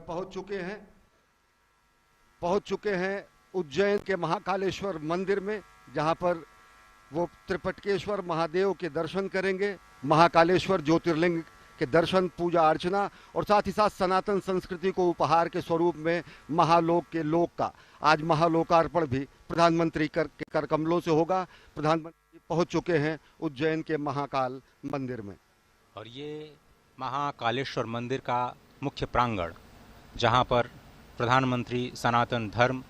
पहुंच चुके हैं उज्जैन के महाकालेश्वर मंदिर में, जहां पर वो त्रिपटकेश्वर महादेव के दर्शन करेंगे, महाकालेश्वर ज्योतिर्लिंग के दर्शन, पूजा अर्चना और साथ ही साथ सनातन संस्कृति को उपहार के स्वरूप में महालोक के लोक का आज महालोकार्पण भी प्रधानमंत्री के कर कमलों से होगा। प्रधानमंत्री पहुंच चुके हैं उज्जैन के महाकाल मंदिर में। और ये महाकालेश्वर मंदिर का मुख्य प्रांगण, जहां पर प्रधानमंत्री सनातन धर्म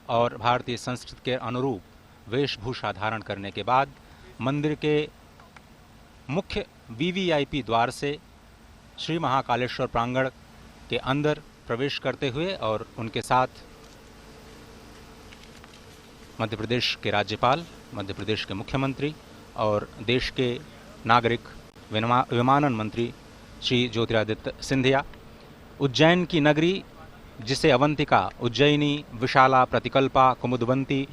और भारतीय संस्कृति के अनुरूप वेशभूषा धारण करने के बाद मंदिर के मुख्य वीवीआईपी द्वार से श्री महाकालेश्वर प्रांगण के अंदर प्रवेश करते हुए और उनके साथ मध्य प्रदेश के राज्यपाल, मध्य प्रदेश के मुख्यमंत्री और देश के नागरिक विमानन मंत्री श्री ज्योतिरादित्य सिंधिया, उज्जैन की नगरी जिसे अवंतिका, उज्जैनी, विशाला, प्रतिकल्पा, कुमुदवंती,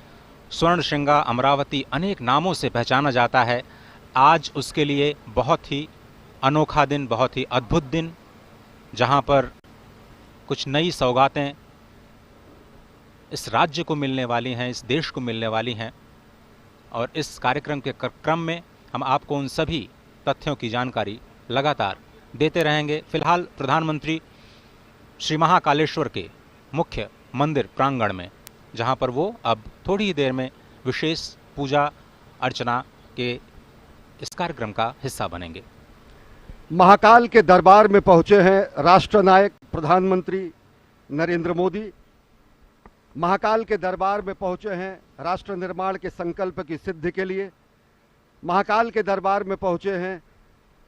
स्वर्णशृंगा, अमरावती अनेक नामों से पहचाना जाता है, आज उसके लिए बहुत ही अनोखा दिन, बहुत ही अद्भुत दिन, जहां पर कुछ नई सौगातें इस राज्य को मिलने वाली हैं, इस देश को मिलने वाली हैं। और इस कार्यक्रम के क्रम में हम आपको उन सभी तथ्यों की जानकारी लगातार देते रहेंगे। फिलहाल प्रधानमंत्री श्री महाकालेश्वर के मुख्य मंदिर प्रांगण में, जहां पर वो अब थोड़ी ही देर में विशेष पूजा अर्चना के इस कार्यक्रम का हिस्सा बनेंगे। महाकाल के दरबार में पहुंचे हैं राष्ट्रनायक प्रधानमंत्री नरेंद्र मोदी। महाकाल के दरबार में पहुंचे हैं राष्ट्र निर्माण के संकल्प की सिद्धि के लिए। महाकाल के दरबार में पहुंचे हैं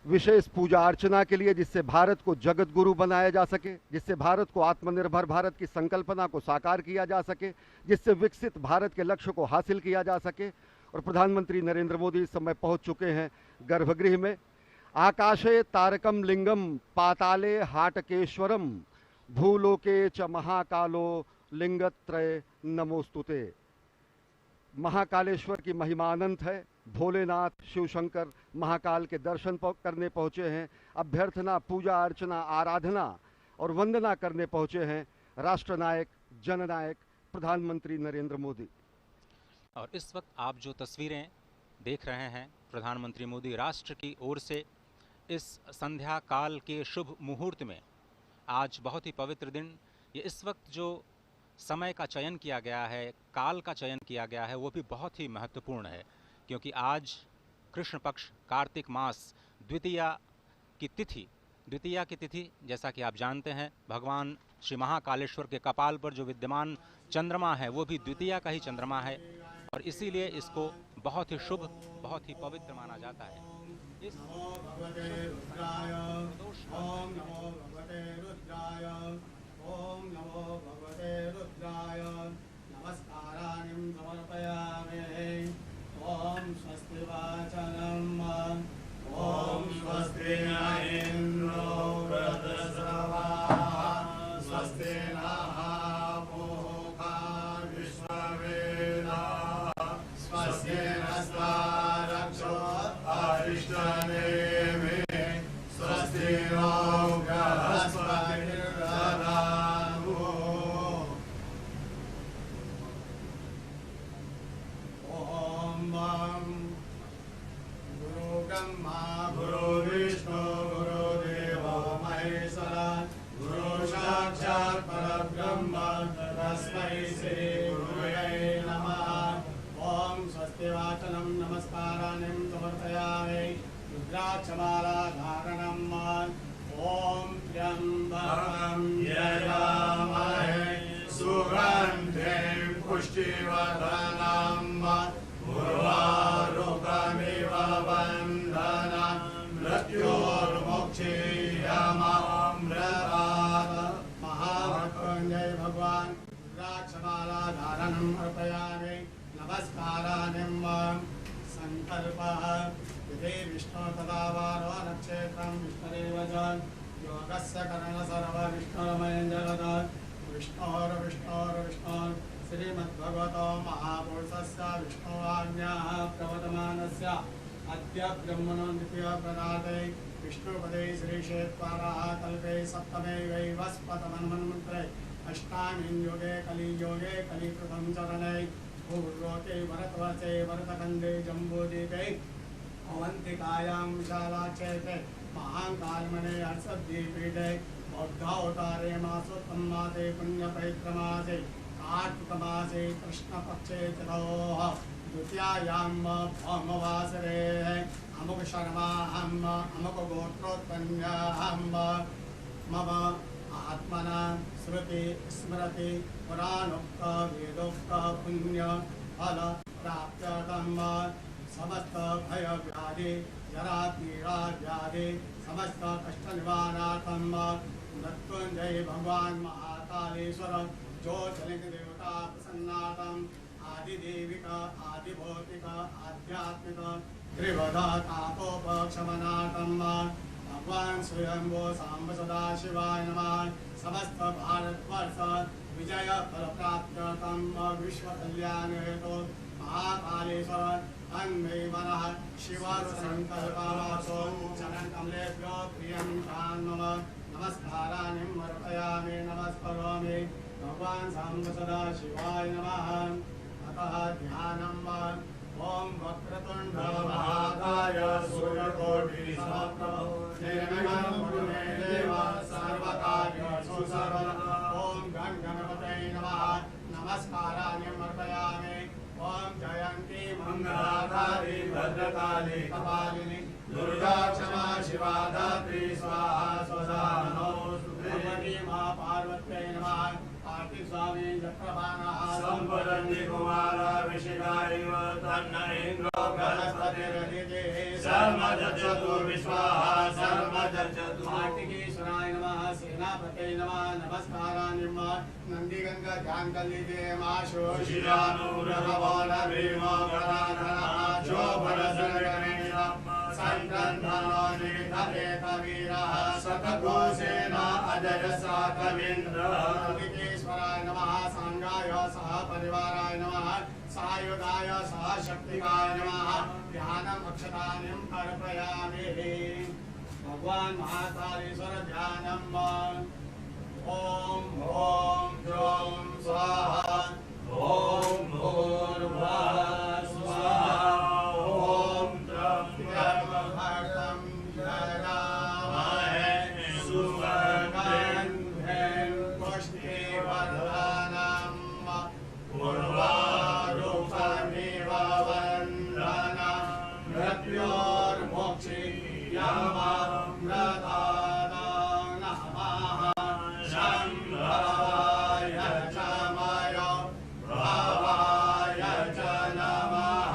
विशेष पूजा अर्चना के लिए, जिससे भारत को जगत गुरु बनाया जा सके, जिससे भारत को आत्मनिर्भर भारत की संकल्पना को साकार किया जा सके, जिससे विकसित भारत के लक्ष्य को हासिल किया जा सके। और प्रधानमंत्री नरेंद्र मोदी इस समय पहुंच चुके हैं गर्भगृह में। आकाशे तारकम लिंगम पाताले हाटकेश्वरम भूलोके च महाकालो लिंगत्रय नमोस्तुते। महाकालेश्वर की महिमा अनंत है। भोलेनाथ शिव शंकर महाकाल के दर्शन करने पहुंचे हैं। अभ्यर्थना, पूजा अर्चना, आराधना और वंदना करने पहुंचे हैं राष्ट्रनायक, जननायक प्रधानमंत्री नरेंद्र मोदी। और इस वक्त आप जो तस्वीरें देख रहे हैं, प्रधानमंत्री मोदी राष्ट्र की ओर से इस संध्या काल के शुभ मुहूर्त में, आज बहुत ही पवित्र दिन, ये इस वक्त जो समय का चयन किया गया है, काल का चयन किया गया है, वो भी बहुत ही महत्वपूर्ण है, क्योंकि आज कृष्ण पक्ष कार्तिक मास द्वितीया की तिथि, जैसा कि आप जानते हैं, भगवान श्री महाकालेश्वर के कपाल पर जो विद्यमान चंद्रमा है वो भी द्वितीया का ही चंद्रमा है, और इसीलिए इसको बहुत ही शुभ, बहुत ही पवित्र माना जाता है। इस ओम नमो भगवते रुद्राय नमस्काराणि समर्पयामि। ओम स्वस्ति वाचनम ओम स्वस्ति न इंद्रो वृद्धश्रवाः स्वस्ति नः पूषा विश्ववेदाः स्वस्ति नस्तारक्षो अरिष्टनेमिः स्वस्ति नो बृहस्पतिर्दधातु। ब्रह्मा गुरु विष्णु गुरुदेवो महेश्वरा गुरु साक्षात् परब्रह्म तस्मै श्री गुरुवे नमः। ओम स्वस्ति वाचनम नमस्काराणि समर्पयामि। रुद्राक्षमाला धारणम ओम त्र्यंबकं यजामहे सुगन्धिं पुष्टिवर्धनम् उर्वारुकमिव बन्धनं मृत्योर्मुक्षीयमामृतात्। महामृत्युंजय भगवान रुद्राक्षमाला धारणम् अर्पयामि। नमस्काराणि संकल्पः यदि विष्णु तदा वारो नक्षत्रं विष्णुरेव च योगस्य कर्ण सर्व विष्णुरमयं जगत् विष्णोर्विष्णोर्विष्णोर् श्रीमद्भगवतो महापुरुषस्य विष्णुवाज्ञाः प्रवर्तमानस्य अद्य ब्रह्मणो द्वितीय प्रदाते विष्णुपदे श्रीक्षेत्राः कल्पे सप्तमे वैवस्पतमन्वन्मन्त्रे अष्टामीं योगे कलिकृतं चरणे पूर्वोके भरतवर्षे भरतखण्डे जम्बूदीपे अवन्तिकायां विशालाक्षेत्रे महाकालमणे हर्षद्वीपीठे बौद्धावतारे मासोत्तमासे पुण्यपैत्रमासे कार्तिकमासे कृष्णपक्षे चतुः द्वितीयायां भौमवासरे अमुक शर्माहम् अमुक गोत्रोत्पन्नाहम् मम आत्मना श्रुति स्मृति पुराणोक्त वेदोक्त पुण्य फल प्राप्त्यर्थं समस्त भय व्याधि जरा पीड़ा व्याधि समस्त कष्ट निवारणार्थं मृत्युंजय भगवान महाकालेश्वर ज्योतिर्लिंग देवता प्रसन्नार्थं आदिदेविक आदिभौतिक आध्यात्मिक त्रिवधा तापोपशमनार्थं भगवान स्वयंभो सांब सदाशिवाय नमः। समस्त भारतवर्ष विजय फल प्राप्त्यर्थं विश्व कल्याण हेतु महाकालेश्वर तन्मे मनः शिव संकल्पमासो चरण कमलेभ्यो प्रियं मम नमस्काराणि अर्पयामि नमस्करोमि भगवान सांब सदाशिवाय नमः। अतः ध्यानम् ओम वक्रतुंड महाकाय सूर्यकोटि समप्रभ निर्विघ्नं कुरु मे देव सर्वकार्येषु सर्वदा। ओम गण गणपतये नमः नमस्काराणि अर्पयामि। ओम जयंती मंगलाकाली भद्रकाली कपालिनी दुर्गा क्षमा शिवा धात्री स्वाहा स्वधा नमोस्तुते। मां पार्वत्यै नमः। कार्तिक स्वामी चक्रवाणः संवदन्ति कुमारा विशिखारिव तन्न इन्द्रो बृहस्पतिर्दिते सर्वजजतु विश्वाः सर्वजजतु। कार्तिकेश्वराय नमः सेनापतये नमः नमस्काराणि नंदीगंगा ध्यान कलिते माशोषियानुरभवो भीमो गदाधरः शोभरसनगणेश संक्रन्धनो निधरेतवीरः शतघोषेण अजय साकवीन्द्रः। कार्तिकेश्वराय नमः सांगाय सह परिवाराय नमः सायुधाय सह शक्तिकाय नमः। ध्यानम् अक्षतानि अर्पयामि। भगवान महाकालेश्वर ध्यानम् ओम ओम द्रौं स्वाहा ओम भूर्भुवः स्वाहा ओम त्र्यम्बकं यजामहे सुवर्णं पुष्टिवर्धनम् उर्वारुकमिव वन्दनं मृत्योर्मुक्षीयमामृतात् नमः। शम्भवाय च मयो भवाय च नमः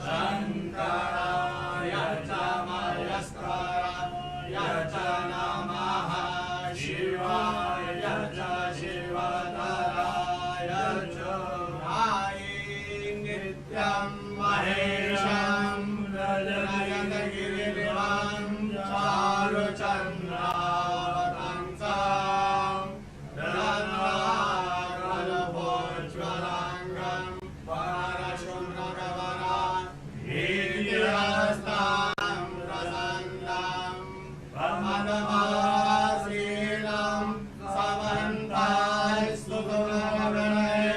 शङ्कराय च मयस्कराय च नमः शिवाय च शिवतराय च नित्यं महेशं नयनगिरिवं चारुचन्द्रावतंसं रत्नाकल्पोज्ज्वलाङ्गं परशुभ्रगवरान् वीर्यहस्तं प्रसन्नं प्रमदमासीनं समन्ताय सुगुणगणै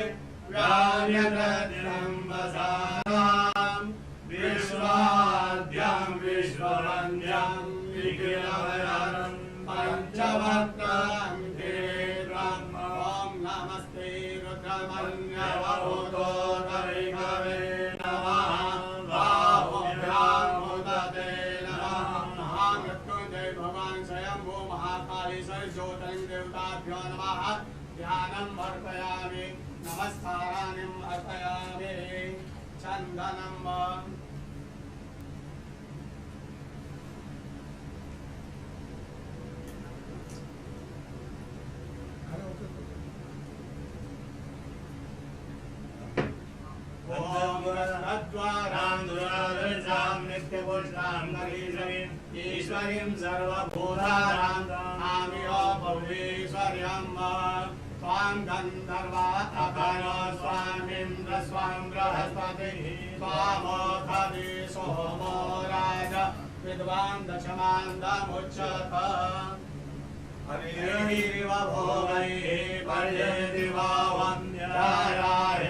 व्यार्यप्रत्यम्बसानां विश्वाद्यं विश्ववन्द्यं विघ्नहरं पञ्चवक्त्रं धिरं। ॐ नमस्ते रुद्रमन्यवभूतोदरिकवे नमः। बाहुभ्यां मुदते नमः। महामृत्युंजय भगवान स्वयंभू महाकालेश्वर ज्योतिर्लिंग देवताभ्यो नमः। ध्यानम् अर्पयामि नमस्काराणि अर्पयामि। चन्दनम् ईश्वरीं सर्वभूतानां आमियो भवेश्वर्यं स्वां गन्धर्वा अखनो स्वामिन्द्र स्वां बृहस्पतिः स्वामोऽखदि सोमो राज विद्वान् दशमान्दमुच्यत हरिरिव भोगैः पर्येति वा वन्द्यायाहेतिं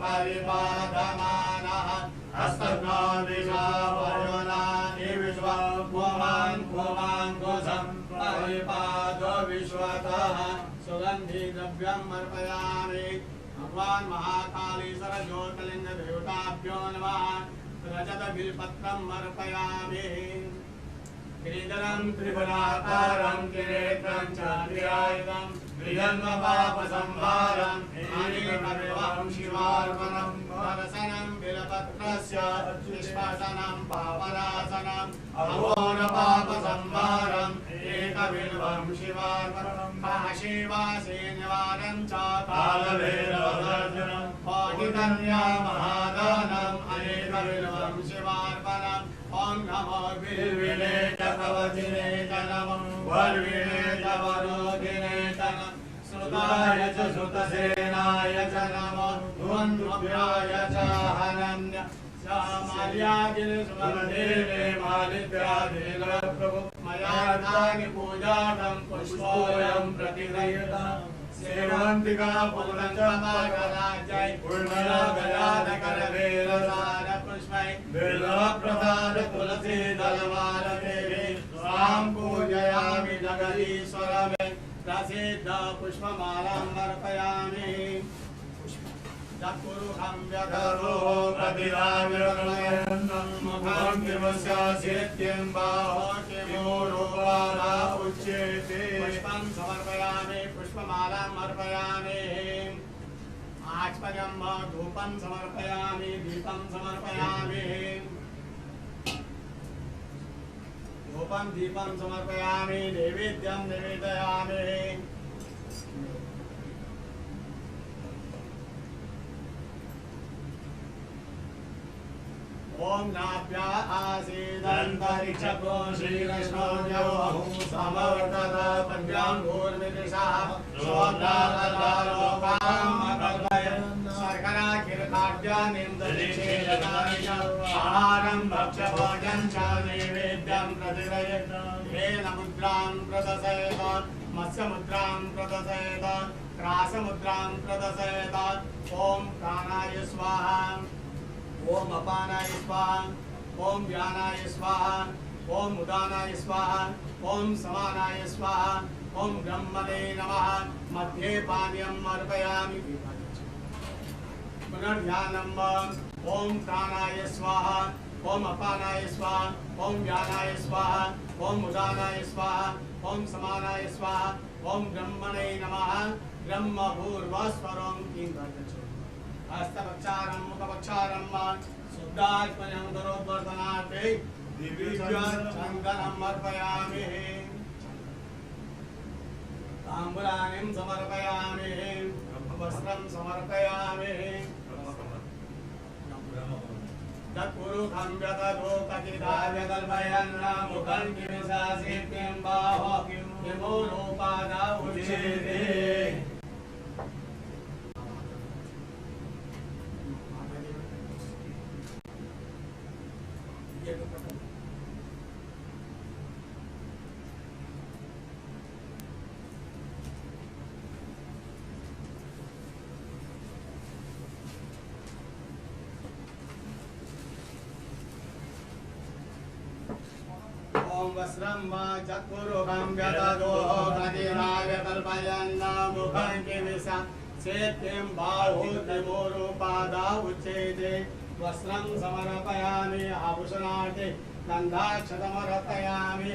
परिपादमानः हस्तघ्नो दिशा वरुणानि विश्वं पुमान् परिपादो विश्वतः सुगन्धि द्रव्यम् अर्पयामि भगवान् महाकालीश्वर ज्योतिर्लिंग देवताभ्यो नमः रजत बिल्पत्रम् अर्पयामि गिरिधरं त्रिपुराकारं त्रिनेत्रं च त्रिआयुधं त्रिजन्मपापसंहारं अनेकविधं शिवार्पणं दर्शनं बिल्पत्रस्य निष्पादनं पापनाशनं अघोरपापसंहारम् एकबिल्वं शिवार्पणं काशीवासी निवारणं च कालभैरवदर्शनं पाठितन्या महादानम् अनेकबिल्वं शिवार्पणम् ओम नमो बिल्विने च कवचिने च नमो वर्विणे च वरोधिने च नमो श्रुताय च श्रुतसेनाय च नमो ध्वन्द्वभ्याय च हनन्य माल्यादिने मालिद्यादिने प्रभु मया पूजातं पुष्पोऽयं प्रतिगृह्यताम् सेवन्तिका पूर्णचमाकराजय पूर्णगजानकरवेरसार पुष्पै बिल्वप्रसाद तुलसी दलमालदेवी स्वां पूजयामि जगदीश्वरमे प्रसिद्ध पुष्पमालाम् अर्पयामि चक्षुरुहं व्यधरो प्रतिदाव्यन्नं मुखं किमस्य सेत्यं बाहो किमोरुपादा उच्यते पुष्पं समर्पयामि पुष्पमालाम् अर्पयामि आचमनं धूपं समर्पयामि दीपं समर्पयामि धूपं दीपं समर्पयामि नैवेद्यं निवेदयामि ओम नाभ्या आसीदन्तरिक्षको श्रीकृष्णो समवर्तत पद्याङ्गूर्मिदृशः सोऽन्नालोकामकल्पयन् शर्कराखिलखाद्यानिं दधिषेदकानि च आहारं भक्ष्यभोजनं च नैवेद्यं प्रतिगृह्यत वेलमुद्रां प्रदर्शयत मत्स्यमुद्रां प्रदर्शयत क्रासमुद्रां प्रदर्शयत ओम प्राणाय स्वाहा ओम अपानाय स्वाहा ओम व्यानाय स्वाहा ओम उदानाय स्वाहा ओम समानाय स्वाहा ओम ब्रह्मणे नमः मध्ये पानीयम् अर्पयामि पुनर्ध्यानम् ओम प्राणाय स्वाहा ओम अपानाय स्वाहा ओम व्यानाय स्वाहा ओम उदानाय स्वाहा ओम समानाय स्वाहा ओम ब्रह्मणे नमः ब्रह्मभूर्वस्वरं किं हस्तपक्षारं मुखपक्षारं शुद्धात्मनं दरोद्वर्तनार्थे दिव्यचन्दनम् अर्पयामि ताम्बूलानिं समर्पयामि वस्त्रं समर्पयामि तत्पुरुषं व्यततो कथिताव्यकल्पयन् मुखं किमिशासित्यं बाहो किमोरोपादा उच्यते ओम वस्त्रं वा चक्षुरुहं व्यततो कथिताव्यकल्पयन् मुखं किमिशासित्यं बाहो किमोरोपादा उच्यते वस्त्रं समर्पयामि आभूषणार्थे गन्धाक्षतमर्पयामि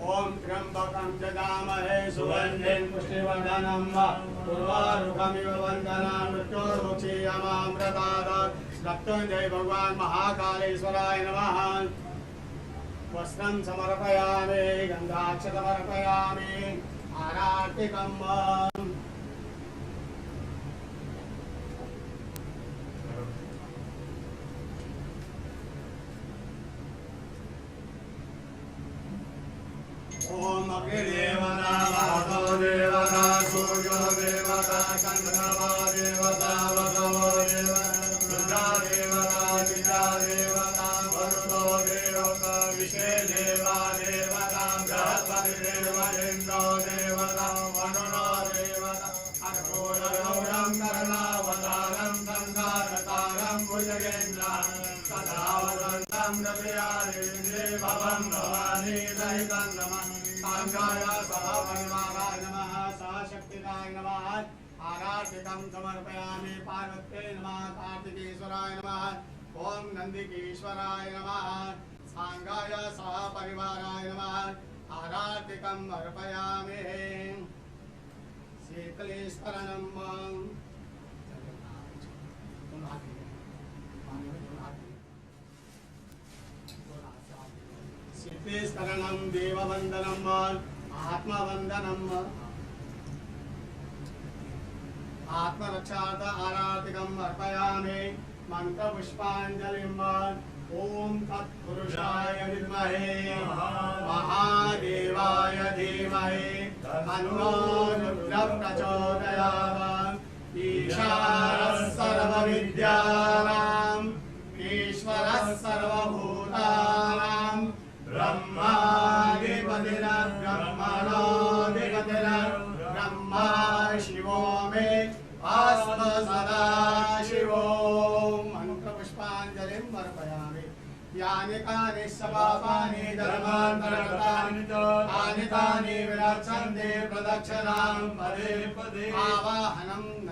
ओम त्र्यंबकं जगामहे सुगन्धिं पुष्टिवर्धनं उर्वारुकमिव वन्दनां मृत्योर्मुक्षीयमामृतात् मृत्युञ्जय भगवान् महाकालेश्वराय नमः वस्त्रं समर्पयामि गन्धाक्षतमर्पयामि आरार्तिकम् ओम अग्निदेवता वातो देवता सूर्यो देवता चन्द्रमा देवता वसवो देवता दयालेन्द्रे भवं भवानी सहितं नमः सांगाय सभापरिवाराय नमः सहशक्तिकाय नमः आराधिकं समर्पयामि पार्वत्यै नमः कार्तिकेश्वराय नमः ओम नंदिकेश्वराय नमः सांगाय सभापरिवाराय नमः आराधिकं अर्पयामि शीतलेश्वरनं शीतलेश्वरनं देववन्दनं आत्मवन्दनं आत्मरक्षार्थ आराधिकं अर्पयामि मंत्रपुष्पाञ्जलिं ओम तत्पुरुषाय विद्महे महादेवाय धीमहि तन्नो रुद्रः प्रचोदयात् ईशानः सर्वविद्यानां ईश्वरः सर्वभूतानां ब्रह्मा शिवो मे आस्म सदा शिवो मंत्रपुष्पाञ्जलिं अर्पयामि यानि कानि सपापानि धर्मान्तरकृतानि तानि तानि विरक्षन्ते प्रदक्षिणां पदे पदे आवाहनं न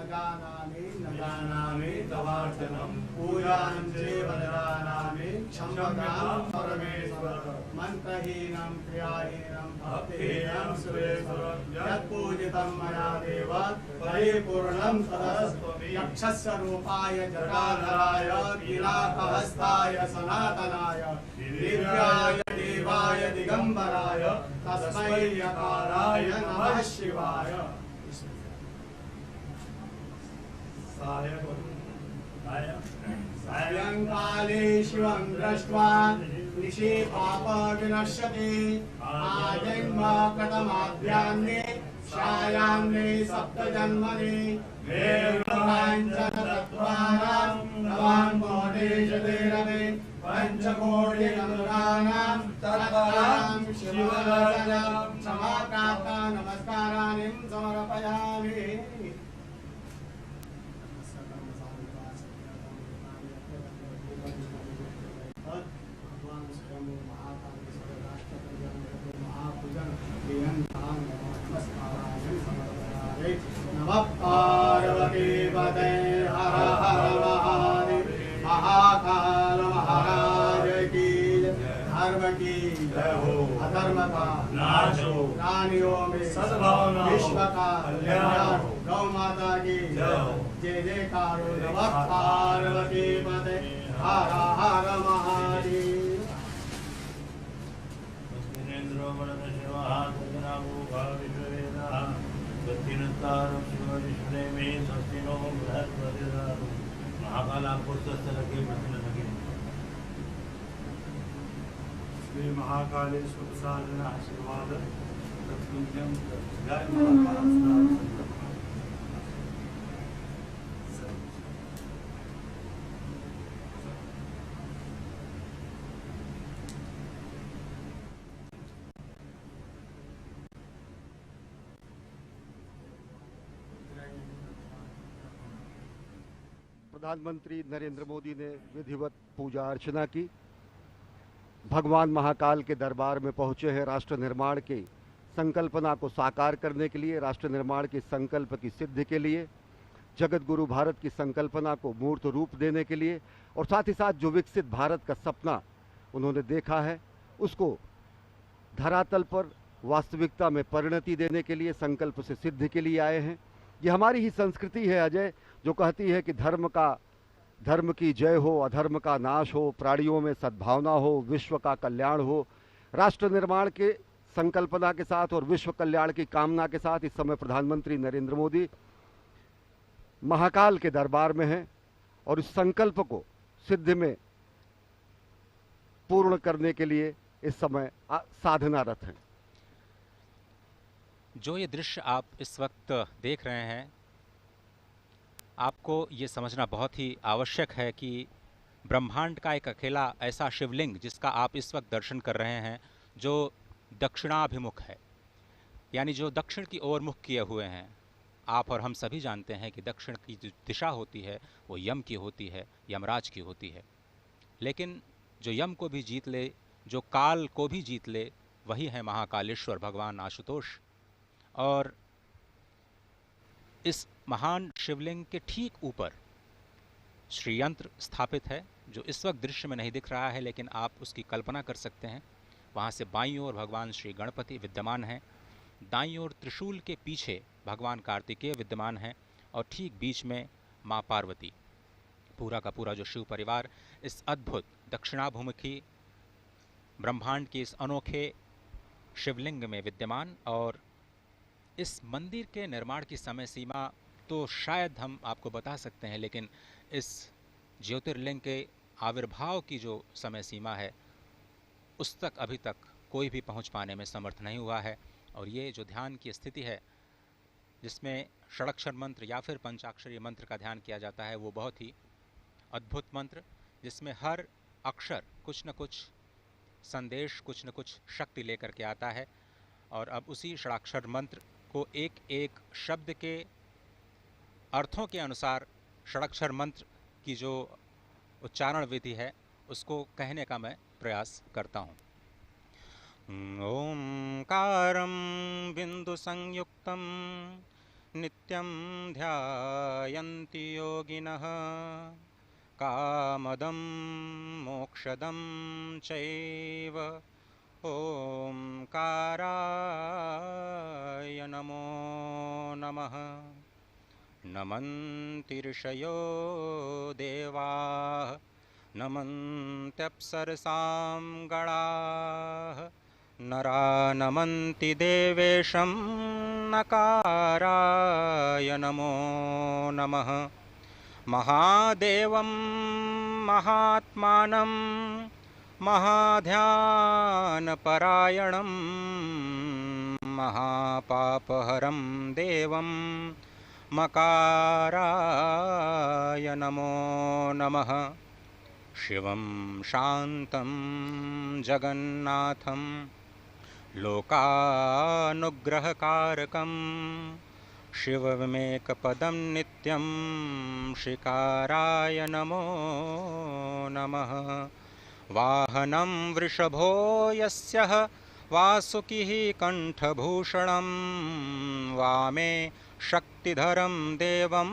जानामि तवार्चनं पूजां चैव न जानामि क्षम्यतां परमेश्वर मंत्रहीनं क्रियाहीनं भक्तिहीनं सुरेश्वर यत्पूजितं मया देव परिपूर्णं तदस्तु यक्षस्य रूपाय जटाधराय नीलाकहस्ताय सनातनाय दिव्याय देवाय दिगंबराय तस्मै यकाराय नमः शिवाय सायंकाले शिवं दृष्ट्वा निशि पाप विनश्यति आजन्म कृतमाद्यान्ने छायान्ने सप्तजन्मनि काञ्चनतत्त्वानां नवां कोटिशतेरवे पञ्चकोटिगङ्गानां तत्त्वानां शिवदर्शनं समाप्राप्ता नमस्काराणि समर्पयामि नमः पार्वती पते हर हर महादेव महाकाल महाराज की धर्म की जय हो अधर्म का नाश हो प्राणियों में सद्भावना विश्व का कल्याण हो गौ माता की जय हो जय जयकार हो नमः पार्वती पते हर हर महादेव श्री महाकालेश्वर साधन आशीर्वाद तत्पुण्यम जय महाकाल प्रधानमंत्री नरेंद्र मोदी ने विधिवत पूजा अर्चना की। भगवान महाकाल के दरबार में पहुंचे हैं राष्ट्र निर्माण की संकल्पना को साकार करने के लिए, राष्ट्र निर्माण के संकल्प की सिद्धि के लिए, जगत गुरु भारत की संकल्पना को मूर्त रूप देने के लिए और साथ ही साथ जो विकसित भारत का सपना उन्होंने देखा है उसको धरातल पर वास्तविकता में परिणति देने के लिए, संकल्प से सिद्धि के लिए आए हैं। ये हमारी ही संस्कृति है अजय, जो कहती है कि धर्म की जय हो, अधर्म का नाश हो, प्राणियों में सद्भावना हो, विश्व का कल्याण हो। राष्ट्र निर्माण के संकल्पना के साथ और विश्व कल्याण की कामना के साथ इस समय प्रधानमंत्री नरेंद्र मोदी महाकाल के दरबार में हैं और इस संकल्प को सिद्धि में पूर्ण करने के लिए इस समय साधनारत हैं। जो ये दृश्य आप इस वक्त देख रहे हैं, आपको ये समझना बहुत ही आवश्यक है कि ब्रह्मांड का एक अकेला ऐसा शिवलिंग जिसका आप इस वक्त दर्शन कर रहे हैं, जो दक्षिणाभिमुख है, यानी जो दक्षिण की ओर मुख किए हुए हैं। आप और हम सभी जानते हैं कि दक्षिण की जो दिशा होती है वो यम की होती है, यमराज की होती है। लेकिन जो यम को भी जीत ले, जो काल को भी जीत ले, वही है महाकालेश्वर भगवान आशुतोष। और इस महान शिवलिंग के ठीक ऊपर श्रीयंत्र स्थापित है, जो इस वक्त दृश्य में नहीं दिख रहा है, लेकिन आप उसकी कल्पना कर सकते हैं। वहाँ से बाईं ओर भगवान श्री गणपति विद्यमान हैं, दाईं ओर त्रिशूल के पीछे भगवान कार्तिकेय विद्यमान हैं, और ठीक बीच में माँ पार्वती। पूरा का पूरा जो शिव परिवार इस अद्भुत दक्षिणाभिमुखी ब्रह्मांड के इस अनोखे शिवलिंग में विद्यमान। और इस मंदिर के निर्माण की समय सीमा तो शायद हम आपको बता सकते हैं, लेकिन इस ज्योतिर्लिंग के आविर्भाव की जो समय सीमा है उस तक अभी तक कोई भी पहुंच पाने में समर्थ नहीं हुआ है। और ये जो ध्यान की स्थिति है, जिसमें षडक्षर मंत्र या फिर पंचाक्षरी मंत्र का ध्यान किया जाता है, वो बहुत ही अद्भुत मंत्र, जिसमें हर अक्षर कुछ न कुछ संदेश, कुछ न कुछ शक्ति लेकर के आता है। और अब उसी षडाक्षर मंत्र को एक एक शब्द के अर्थों के अनुसार षडाक्षर मंत्र की जो उच्चारण विधि है उसको कहने का मैं प्रयास करता हूँ। ओंकारं बिंदु संयुक्तं नित्यं ध्यायन्ति योगिनः कामदं मोक्षदं चैव ओंकाराय नमो नमः। नमन्ति ऋषयो देवाः नमन्त्यप्सरसां गणाः नरा नमन्ति देवेशं नकाराय नमो नमः। महादेवं महात्मानं महाध्यानपरायणं महापापहरं देवं मकाराय नमो नमः। शिवं शान्तं जगन्नाथं लोकानुग्रहकारकं शिवमेकपदं नित्यं शिकाराय नमो नमः। वाहनं वृषभो यस्यः वासुकिः कण्ठभूषणं वामे शक्तिधरं देवं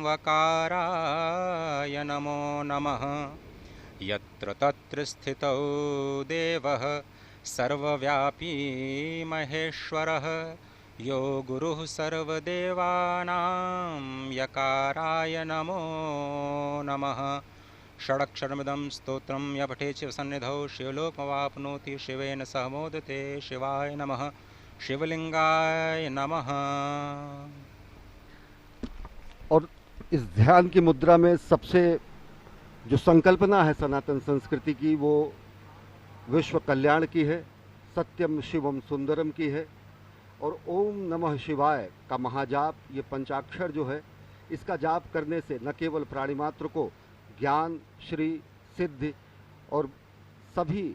वकाराय नमो नमः। यत्र तत्र स्थितौ देवः सर्वव्यापी महेश्वरः यो गुरुः सर्वदेवानां यकाराय नमो नमः। षडक्षरमिदं स्तोत्रं य पठेत् शिवसन्निधौ शिवलोकमवाप्नोति शिवेन सह मोदते। शिवाय नमः। शिवलिंगाय नमः। और इस ध्यान की मुद्रा में सबसे जो संकल्पना है सनातन संस्कृति की, वो विश्व कल्याण की है, सत्यम शिवम सुंदरम की है। और ओम नमः शिवाय का महाजाप, ये पंचाक्षर जो है, इसका जाप करने से न केवल प्राणी मात्र को ज्ञान, श्री, सिद्धि और सभी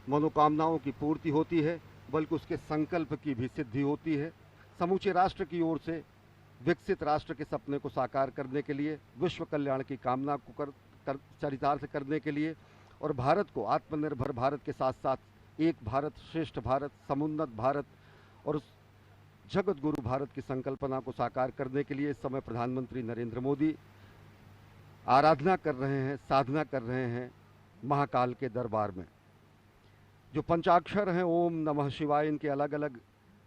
मनोकामनाओं की पूर्ति होती है, बल्कि उसके संकल्प की भी सिद्धि होती है। समूचे राष्ट्र की ओर से विकसित राष्ट्र के सपने को साकार करने के लिए, विश्व कल्याण की कामना को चरितार्थ करने के लिए, और भारत को आत्मनिर्भर भारत के साथ साथ एक भारत श्रेष्ठ भारत, समुन्नत भारत और जगत गुरु भारत की संकल्पना को साकार करने के लिए इस समय प्रधानमंत्री नरेंद्र मोदी आराधना कर रहे हैं, साधना कर रहे हैं महाकाल के दरबार में। जो पंचाक्षर हैं ओम नमः शिवाय, इनके अलग अलग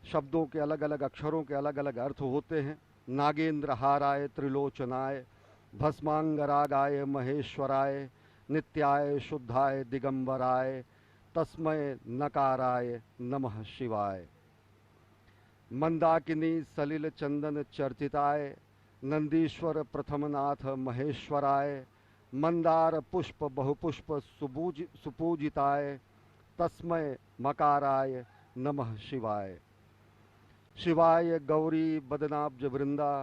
शब्दों के अलग अलग अक्षरों के अलग अलग अर्थ होते हैं। नागेंद्र हाराय त्रिलोचनाय भस्मांगरागाय महेश्वराय नित्याय शुद्धाय दिगंबराय तस्मय नकाराय नमः शिवाय। मंदाकिनी सलिल चंदन चर्चिताय नंदीश्वर प्रथमनाथ महेश्वराय मंदार पुष्प बहुपुष्प सुपूजिताय तस्मय मकाराय नमः शिवाय। शिवाय गौरी बदनाब्ज वृंदा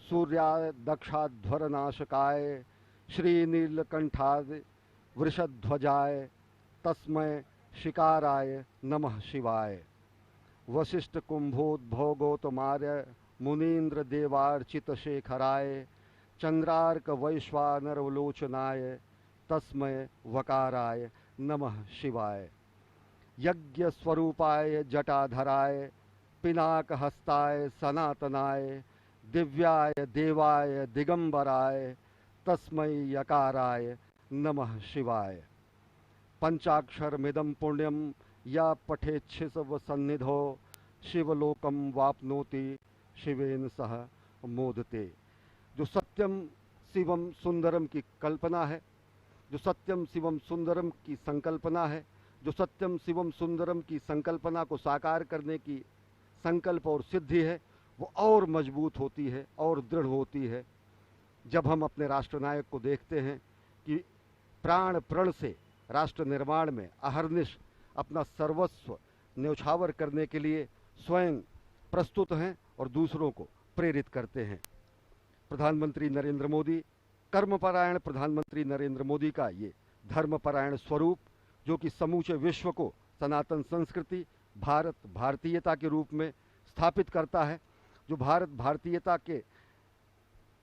सूर्याय दक्षाध्वर नाशकाय श्रीनीलकंठाय वृषध्वजाय तस्मय शिकाराय नमः शिवाय। वशिष्ठ कुंभोद्भव गौतमार्य मुनीन्द्र देवार्चित शेखराय चंद्रार्क वैश्वानरवलोचनाय तस्मय वकाराय नमः शिवाय। यज्ञ स्वरूपाय जटाधराय पिनाक हस्ताय सनातनाय दिव्याय देवाय दिगंबराय तस्मै यकाराय नमः शिवाय। पंचाक्षरमिदं पुण्यम या पठेच्छिव सन्निधो शिवलोकम वाप्नोति शिवेन सह मोदते। जो सत्यम शिवम सुंदरम की कल्पना है, जो सत्यम शिवम सुंदरम की संकल्पना है, जो सत्यम शिवम सुंदरम की संकल्पना को साकार करने की संकल्प और सिद्धि है, वो और मजबूत होती है और दृढ़ होती है जब हम अपने राष्ट्रनायक को देखते हैं कि प्राण प्रण से राष्ट्र निर्माण में अहर्निश अपना सर्वस्व न्यौछावर करने के लिए स्वयं प्रस्तुत हैं और दूसरों को प्रेरित करते हैं। प्रधानमंत्री नरेंद्र मोदी, कर्मपरायण प्रधानमंत्री नरेंद्र मोदी का ये धर्मपरायण स्वरूप, जो कि समूचे विश्व को सनातन संस्कृति, भारत भारतीयता के रूप में स्थापित करता है, जो भारत भारतीयता के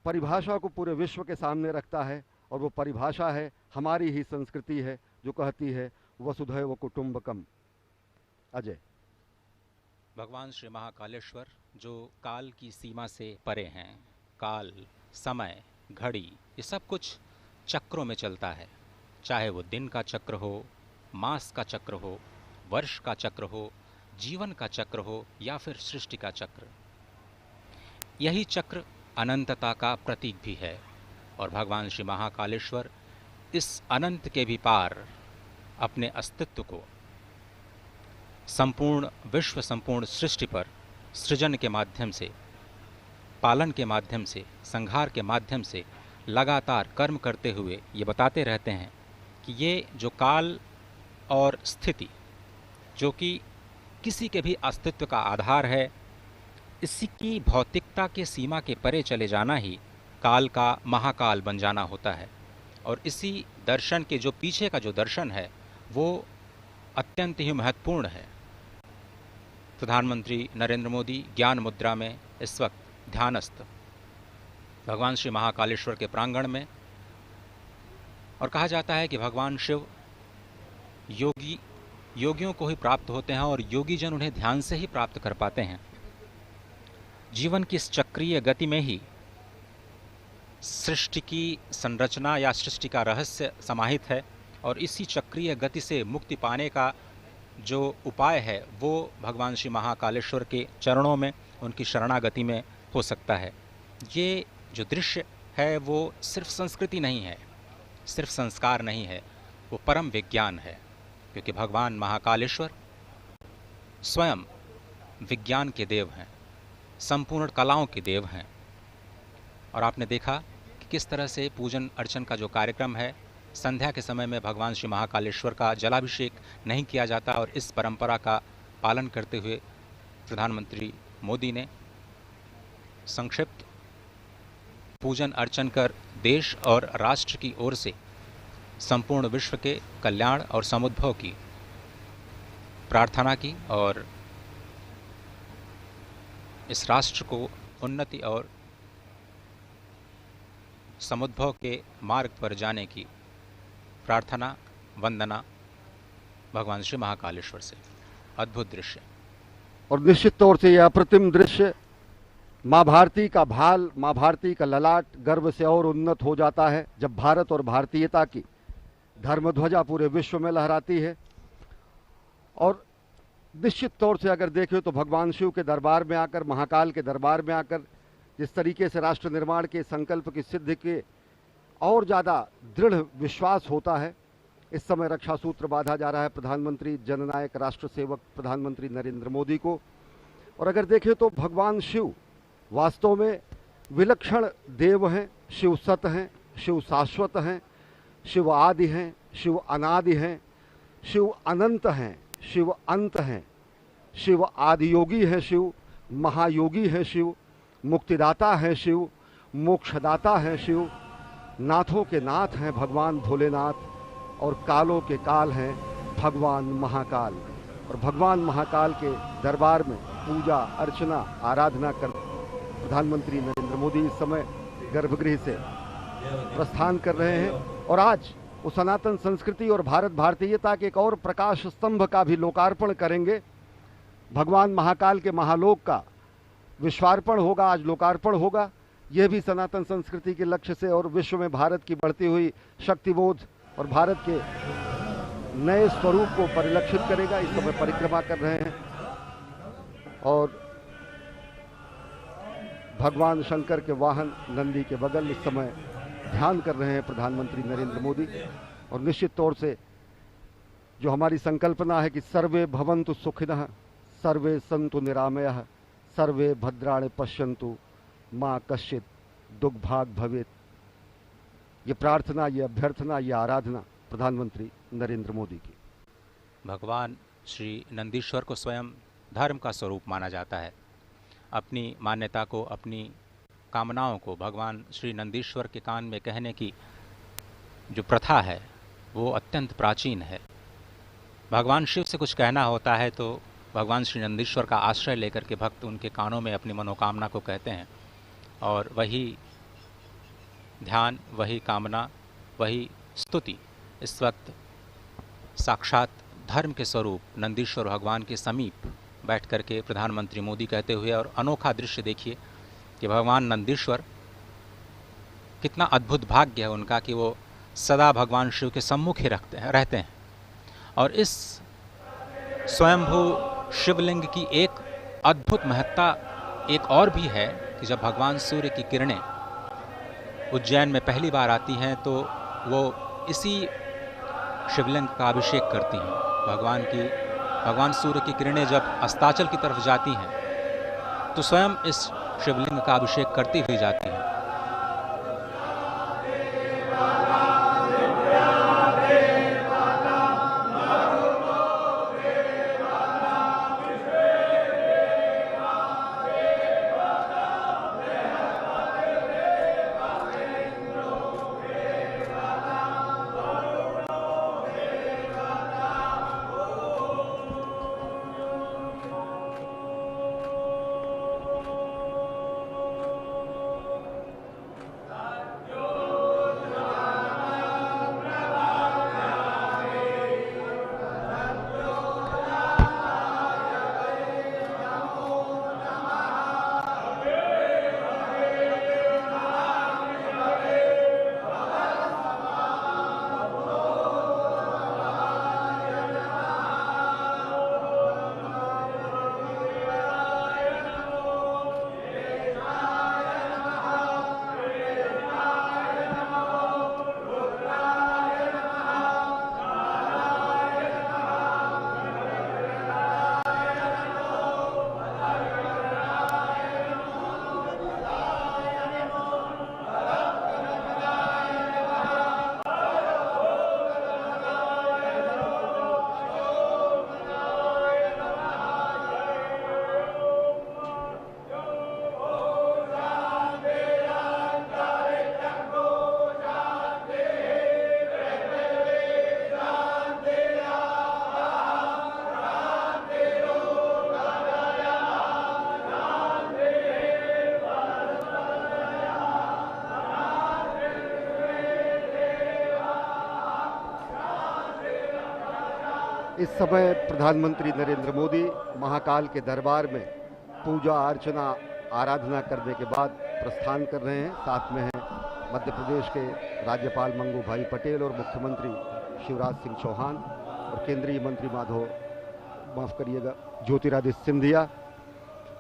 परिभाषा को पूरे विश्व के सामने रखता है, और वो परिभाषा है, हमारी ही संस्कृति है, जो कहती है वसुधैव कुटुंबकम। अजय। भगवान श्री महाकालेश्वर जो काल की सीमा से परे हैं, काल, समय, घड़ी, ये सब कुछ चक्रों में चलता है, चाहे वो दिन का चक्र हो, मास का चक्र हो, वर्ष का चक्र हो, जीवन का चक्र हो या फिर सृष्टि का चक्र। यही चक्र अनंतता का प्रतीक भी है और भगवान श्री महाकालेश्वर इस अनंत के भी पार अपने अस्तित्व को संपूर्ण विश्व, संपूर्ण सृष्टि पर सृजन के माध्यम से, पालन के माध्यम से, संहार के माध्यम से लगातार कर्म करते हुए ये बताते रहते हैं कि ये जो काल और स्थिति, जो कि किसी के भी अस्तित्व का आधार है, इसी की भौतिकता के सीमा के परे चले जाना ही काल का महाकाल बन जाना होता है। और इसी दर्शन के जो पीछे का जो दर्शन है वो अत्यंत ही महत्वपूर्ण है। प्रधानमंत्री नरेंद्र मोदी ज्ञान मुद्रा में इस वक्त ध्यानस्थ भगवान श्री महाकालेश्वर के प्रांगण में, और कहा जाता है कि भगवान शिव योगियों को ही प्राप्त होते हैं और योगी जन उन्हें ध्यान से ही प्राप्त कर पाते हैं। जीवन की इस चक्रीय गति में ही सृष्टि की संरचना या सृष्टि का रहस्य समाहित है, और इसी चक्रीय गति से मुक्ति पाने का जो उपाय है वो भगवान श्री महाकालेश्वर के चरणों में, उनकी शरणागति में हो सकता है। ये जो दृश्य है वो सिर्फ संस्कृति नहीं है, सिर्फ संस्कार नहीं है, वो परम विज्ञान है, क्योंकि भगवान महाकालेश्वर स्वयं विज्ञान के देव हैं, संपूर्ण कलाओं के देव हैं। और आपने देखा कि किस तरह से पूजन अर्चन का जो कार्यक्रम है, संध्या के समय में भगवान श्री महाकालेश्वर का जलाभिषेक नहीं किया जाता, और इस परंपरा का पालन करते हुए प्रधानमंत्री मोदी ने संक्षिप्त पूजन अर्चन कर देश और राष्ट्र की ओर से संपूर्ण विश्व के कल्याण और समुद्भव की प्रार्थना की, और इस राष्ट्र को उन्नति और समुद्भव के मार्ग पर जाने की प्रार्थना, वंदना भगवान श्री महाकालेश्वर से। अद्भुत दृश्य। और निश्चित तौर से यह अप्रतिम दृश्य, माँ भारती का भाल, माँ भारती का ललाट गर्व से और उन्नत हो जाता है जब भारत और भारतीयता की धर्मध्वजा पूरे विश्व में लहराती है। और निश्चित तौर से अगर देखें तो भगवान शिव के दरबार में आकर, महाकाल के दरबार में आकर जिस तरीके से राष्ट्र निर्माण के संकल्प की सिद्धि के और ज़्यादा दृढ़ विश्वास होता है। इस समय रक्षा सूत्र बांधा जा रहा है प्रधानमंत्री जननायक राष्ट्र सेवक प्रधानमंत्री नरेंद्र मोदी को। और अगर देखें तो भगवान शिव वास्तव में विलक्षण देव हैं, शिव सत हैं, शिव शाश्वत हैं, शिव आदि हैं, शिव अनादि हैं, शिव अनंत हैं, शिव अंत हैं, शिव आदि योगी हैं, शिव महायोगी हैं, शिव मुक्तिदाता हैं, शिव मोक्षदाता हैं, शिव नाथों के नाथ हैं भगवान भोलेनाथ, और कालों के काल हैं भगवान महाकाल। और भगवान महाकाल के दरबार में पूजा अर्चना आराधना कर प्रधानमंत्री नरेंद्र मोदी इस समय गर्भगृह से प्रस्थान कर रहे हैं। और आज वो सनातन संस्कृति और भारत भारतीयता के एक और प्रकाश स्तंभ का भी लोकार्पण करेंगे। भगवान महाकाल के महालोक का विश्वार्पण होगा, आज लोकार्पण होगा। यह भी सनातन संस्कृति के लक्ष्य से और विश्व में भारत की बढ़ती हुई शक्तिबोध और भारत के नए स्वरूप को परिलक्षित करेगा। इस समय परिक्रमा कर रहे हैं और भगवान शंकर के वाहन नंदी के बगल इस समय ध्यान कर रहे हैं प्रधानमंत्री नरेंद्र मोदी। और निश्चित तौर से जो हमारी संकल्पना है कि सर्वे भवन्तु सुखिनः, सर्वे सन्तु निरामयः, सर्वे भद्राणि पश्यन्तु, माँ कश्चित् दुर्भाग भवेत्, ये प्रार्थना, ये अभ्यर्थना, ये आराधना प्रधानमंत्री नरेंद्र मोदी की। भगवान श्री नंदीश्वर को स्वयं धर्म का स्वरूप माना जाता है। अपनी मान्यता को, अपनी कामनाओं को भगवान श्री नंदीश्वर के कान में कहने की जो प्रथा है वो अत्यंत प्राचीन है। भगवान शिव से कुछ कहना होता है तो भगवान श्री नंदीश्वर का आश्रय लेकर के भक्त उनके कानों में अपनी मनोकामना को कहते हैं और वही ध्यान, वही कामना, वही स्तुति इस वक्त साक्षात धर्म के स्वरूप नंदीश्वर भगवान के समीप बैठ कर के प्रधानमंत्री मोदी कहते हुए। और अनोखा दृश्य देखिए कि भगवान नंदीश्वर, कितना अद्भुत भाग्य है उनका कि वो सदा भगवान शिव के सम्मुख ही रहते हैं। और इस स्वयंभू शिवलिंग की एक अद्भुत महत्ता एक और भी है कि जब भगवान सूर्य की किरणें उज्जैन में पहली बार आती हैं तो वो इसी शिवलिंग का अभिषेक करती हैं। भगवान सूर्य की किरणें जब अस्ताचल की तरफ जाती हैं तो स्वयं इस शिवलिंग का अभिषेक करती हुई जाती हैं। इस समय प्रधानमंत्री नरेंद्र मोदी महाकाल के दरबार में पूजा अर्चना आराधना करने के बाद प्रस्थान कर रहे हैं। साथ में हैं मध्य प्रदेश के राज्यपाल मंगू भाई पटेल और मुख्यमंत्री शिवराज सिंह चौहान और केंद्रीय मंत्री ज्योतिरादित्य सिंधिया।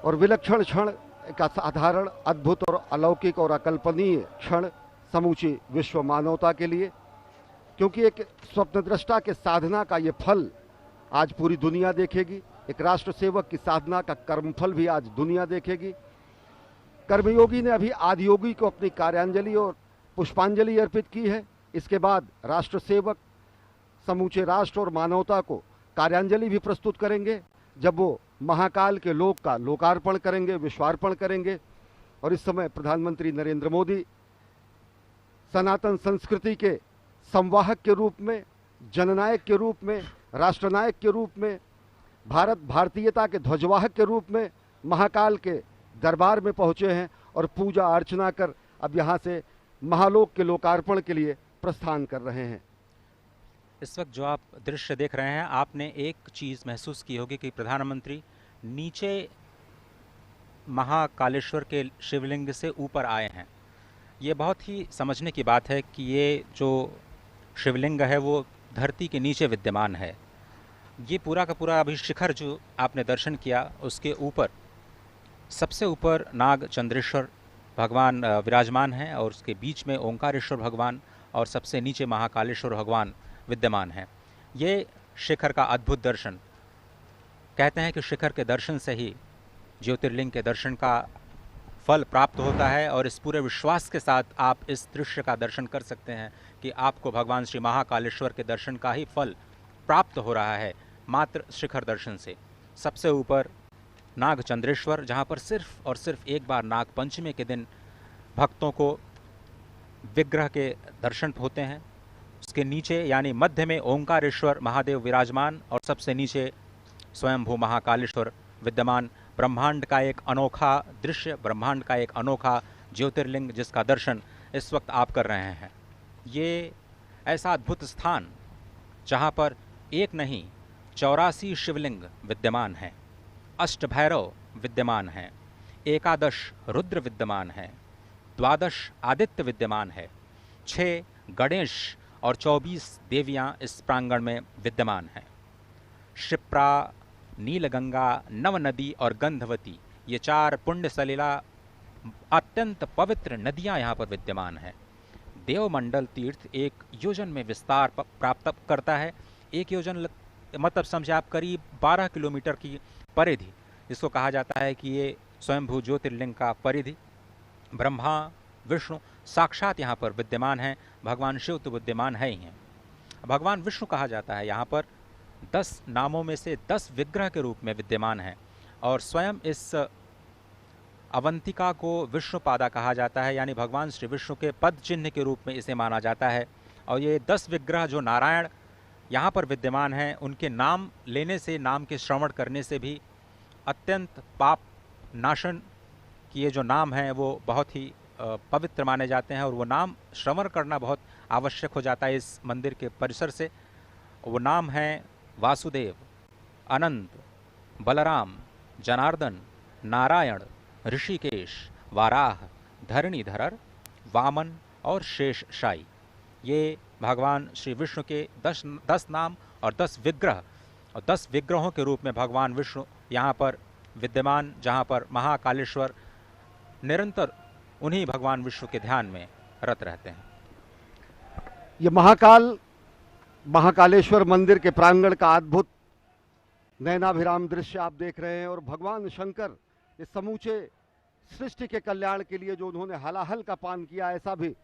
और विलक्षण क्षण, एक असाधारण, अद्भुत और अलौकिक और अकल्पनीय क्षण समूची विश्व मानवता के लिए, क्योंकि एक स्वप्नदृष्टा के साधना का ये फल आज पूरी दुनिया देखेगी। एक राष्ट्र सेवक की साधना का कर्मफल भी आज दुनिया देखेगी। कर्मयोगी ने अभी आदियोगी को अपनी कार्यांजलि और पुष्पांजलि अर्पित की है। इसके बाद राष्ट्र सेवक समूचे राष्ट्र और मानवता को कार्यांजलि भी प्रस्तुत करेंगे जब वो महाकाल के लोक का लोकार्पण करेंगे, विश्वार्पण करेंगे। और इस समय प्रधानमंत्री नरेंद्र मोदी सनातन संस्कृति के संवाहक के रूप में, जननायक के रूप में, राष्ट्रनायक के रूप में, भारत भारतीयता के ध्वजवाहक के रूप में महाकाल के दरबार में पहुंचे हैं और पूजा अर्चना कर अब यहाँ से महालोक के लोकार्पण के लिए प्रस्थान कर रहे हैं। इस वक्त जो आप दृश्य देख रहे हैं, आपने एक चीज़ महसूस की होगी कि प्रधानमंत्री नीचे महाकालेश्वर के शिवलिंग से ऊपर आए हैं। ये बहुत ही समझने की बात है कि ये जो शिवलिंग है वो धरती के नीचे विद्यमान है। ये पूरा का पूरा अभी शिखर जो आपने दर्शन किया, उसके ऊपर सबसे ऊपर नाग चंद्रेश्वर भगवान विराजमान हैं और उसके बीच में ओंकारेश्वर भगवान और सबसे नीचे महाकालेश्वर भगवान विद्यमान हैं। ये शिखर का अद्भुत दर्शन, कहते हैं कि शिखर के दर्शन से ही ज्योतिर्लिंग के दर्शन का फल प्राप्त होता है, और इस पूरे विश्वास के साथ आप इस दृश्य का दर्शन कर सकते हैं कि आपको भगवान श्री महाकालेश्वर के दर्शन का ही फल प्राप्त हो रहा है मात्र शिखर दर्शन से। सबसे ऊपर नाग चंद्रेश्वर, जहाँ पर सिर्फ और सिर्फ एक बार नाग पंचमी के दिन भक्तों को विग्रह के दर्शन होते हैं। उसके नीचे यानी मध्य में ओंकारेश्वर महादेव विराजमान और सबसे नीचे स्वयंभू महाकालेश्वर विद्यमान। ब्रह्मांड का एक अनोखा दृश्य, ब्रह्मांड का एक अनोखा ज्योतिर्लिंग जिसका दर्शन इस वक्त आप कर रहे हैं। ये ऐसा अद्भुत स्थान जहाँ पर एक नहीं 84 शिवलिंग विद्यमान हैं, अष्टभैरव विद्यमान हैं, एकादश रुद्र विद्यमान हैं, 12 आदित्य विद्यमान है, 6 गणेश और 24 देवियाँ इस प्रांगण में विद्यमान हैं। क्षिप्रा, नीलगंगा, नव नदी और गंधवती, ये 4 पुण्य सलिला अत्यंत पवित्र नदियां यहाँ पर विद्यमान हैं। देवमंडल तीर्थ एक योजन में विस्तार प्राप्त करता है। एक योजन मतलब समझे आप करीब 12 किलोमीटर की परिधि, इसको कहा जाता है कि ये स्वयंभू ज्योतिर्लिंग का परिधि। ब्रह्मा विष्णु साक्षात यहाँ पर विद्यमान हैं, भगवान शिव तो विद्यमान है ही हैं। भगवान विष्णु कहा जाता है यहाँ पर 10 नामों में से 10 विग्रह के रूप में विद्यमान है, और स्वयं इस अवंतिका को विष्णुपादा कहा जाता है, यानी भगवान श्री विष्णु के पद चिन्ह के रूप में इसे माना जाता है। और ये 10 विग्रह जो नारायण यहाँ पर विद्यमान हैं, उनके नाम लेने से, नाम के श्रवण करने से भी अत्यंत पाप नाशन की ये जो नाम है वो बहुत ही पवित्र माने जाते हैं, और वो नाम श्रवण करना बहुत आवश्यक हो जाता है इस मंदिर के परिसर से। वो नाम हैं वासुदेव, अनंत, बलराम, जनार्दन, नारायण, ऋषिकेश, वाराह, धरणीधर, वामन और शेषशायी। ये भगवान श्री विष्णु के 10 नाम और 10 विग्रह, और 10 विग्रहों के रूप में भगवान विष्णु यहाँ पर विद्यमान, जहाँ पर महाकालेश्वर निरंतर उन्हीं भगवान विष्णु के ध्यान में रत रहते हैं। ये महाकालेश्वर मंदिर के प्रांगण का अद्भुत नयनाभिराम दृश्य आप देख रहे हैं। और भगवान शंकर इस समूचे सृष्टि के कल्याण के लिए जो उन्होंने हलाहल का पान किया, ऐसा भी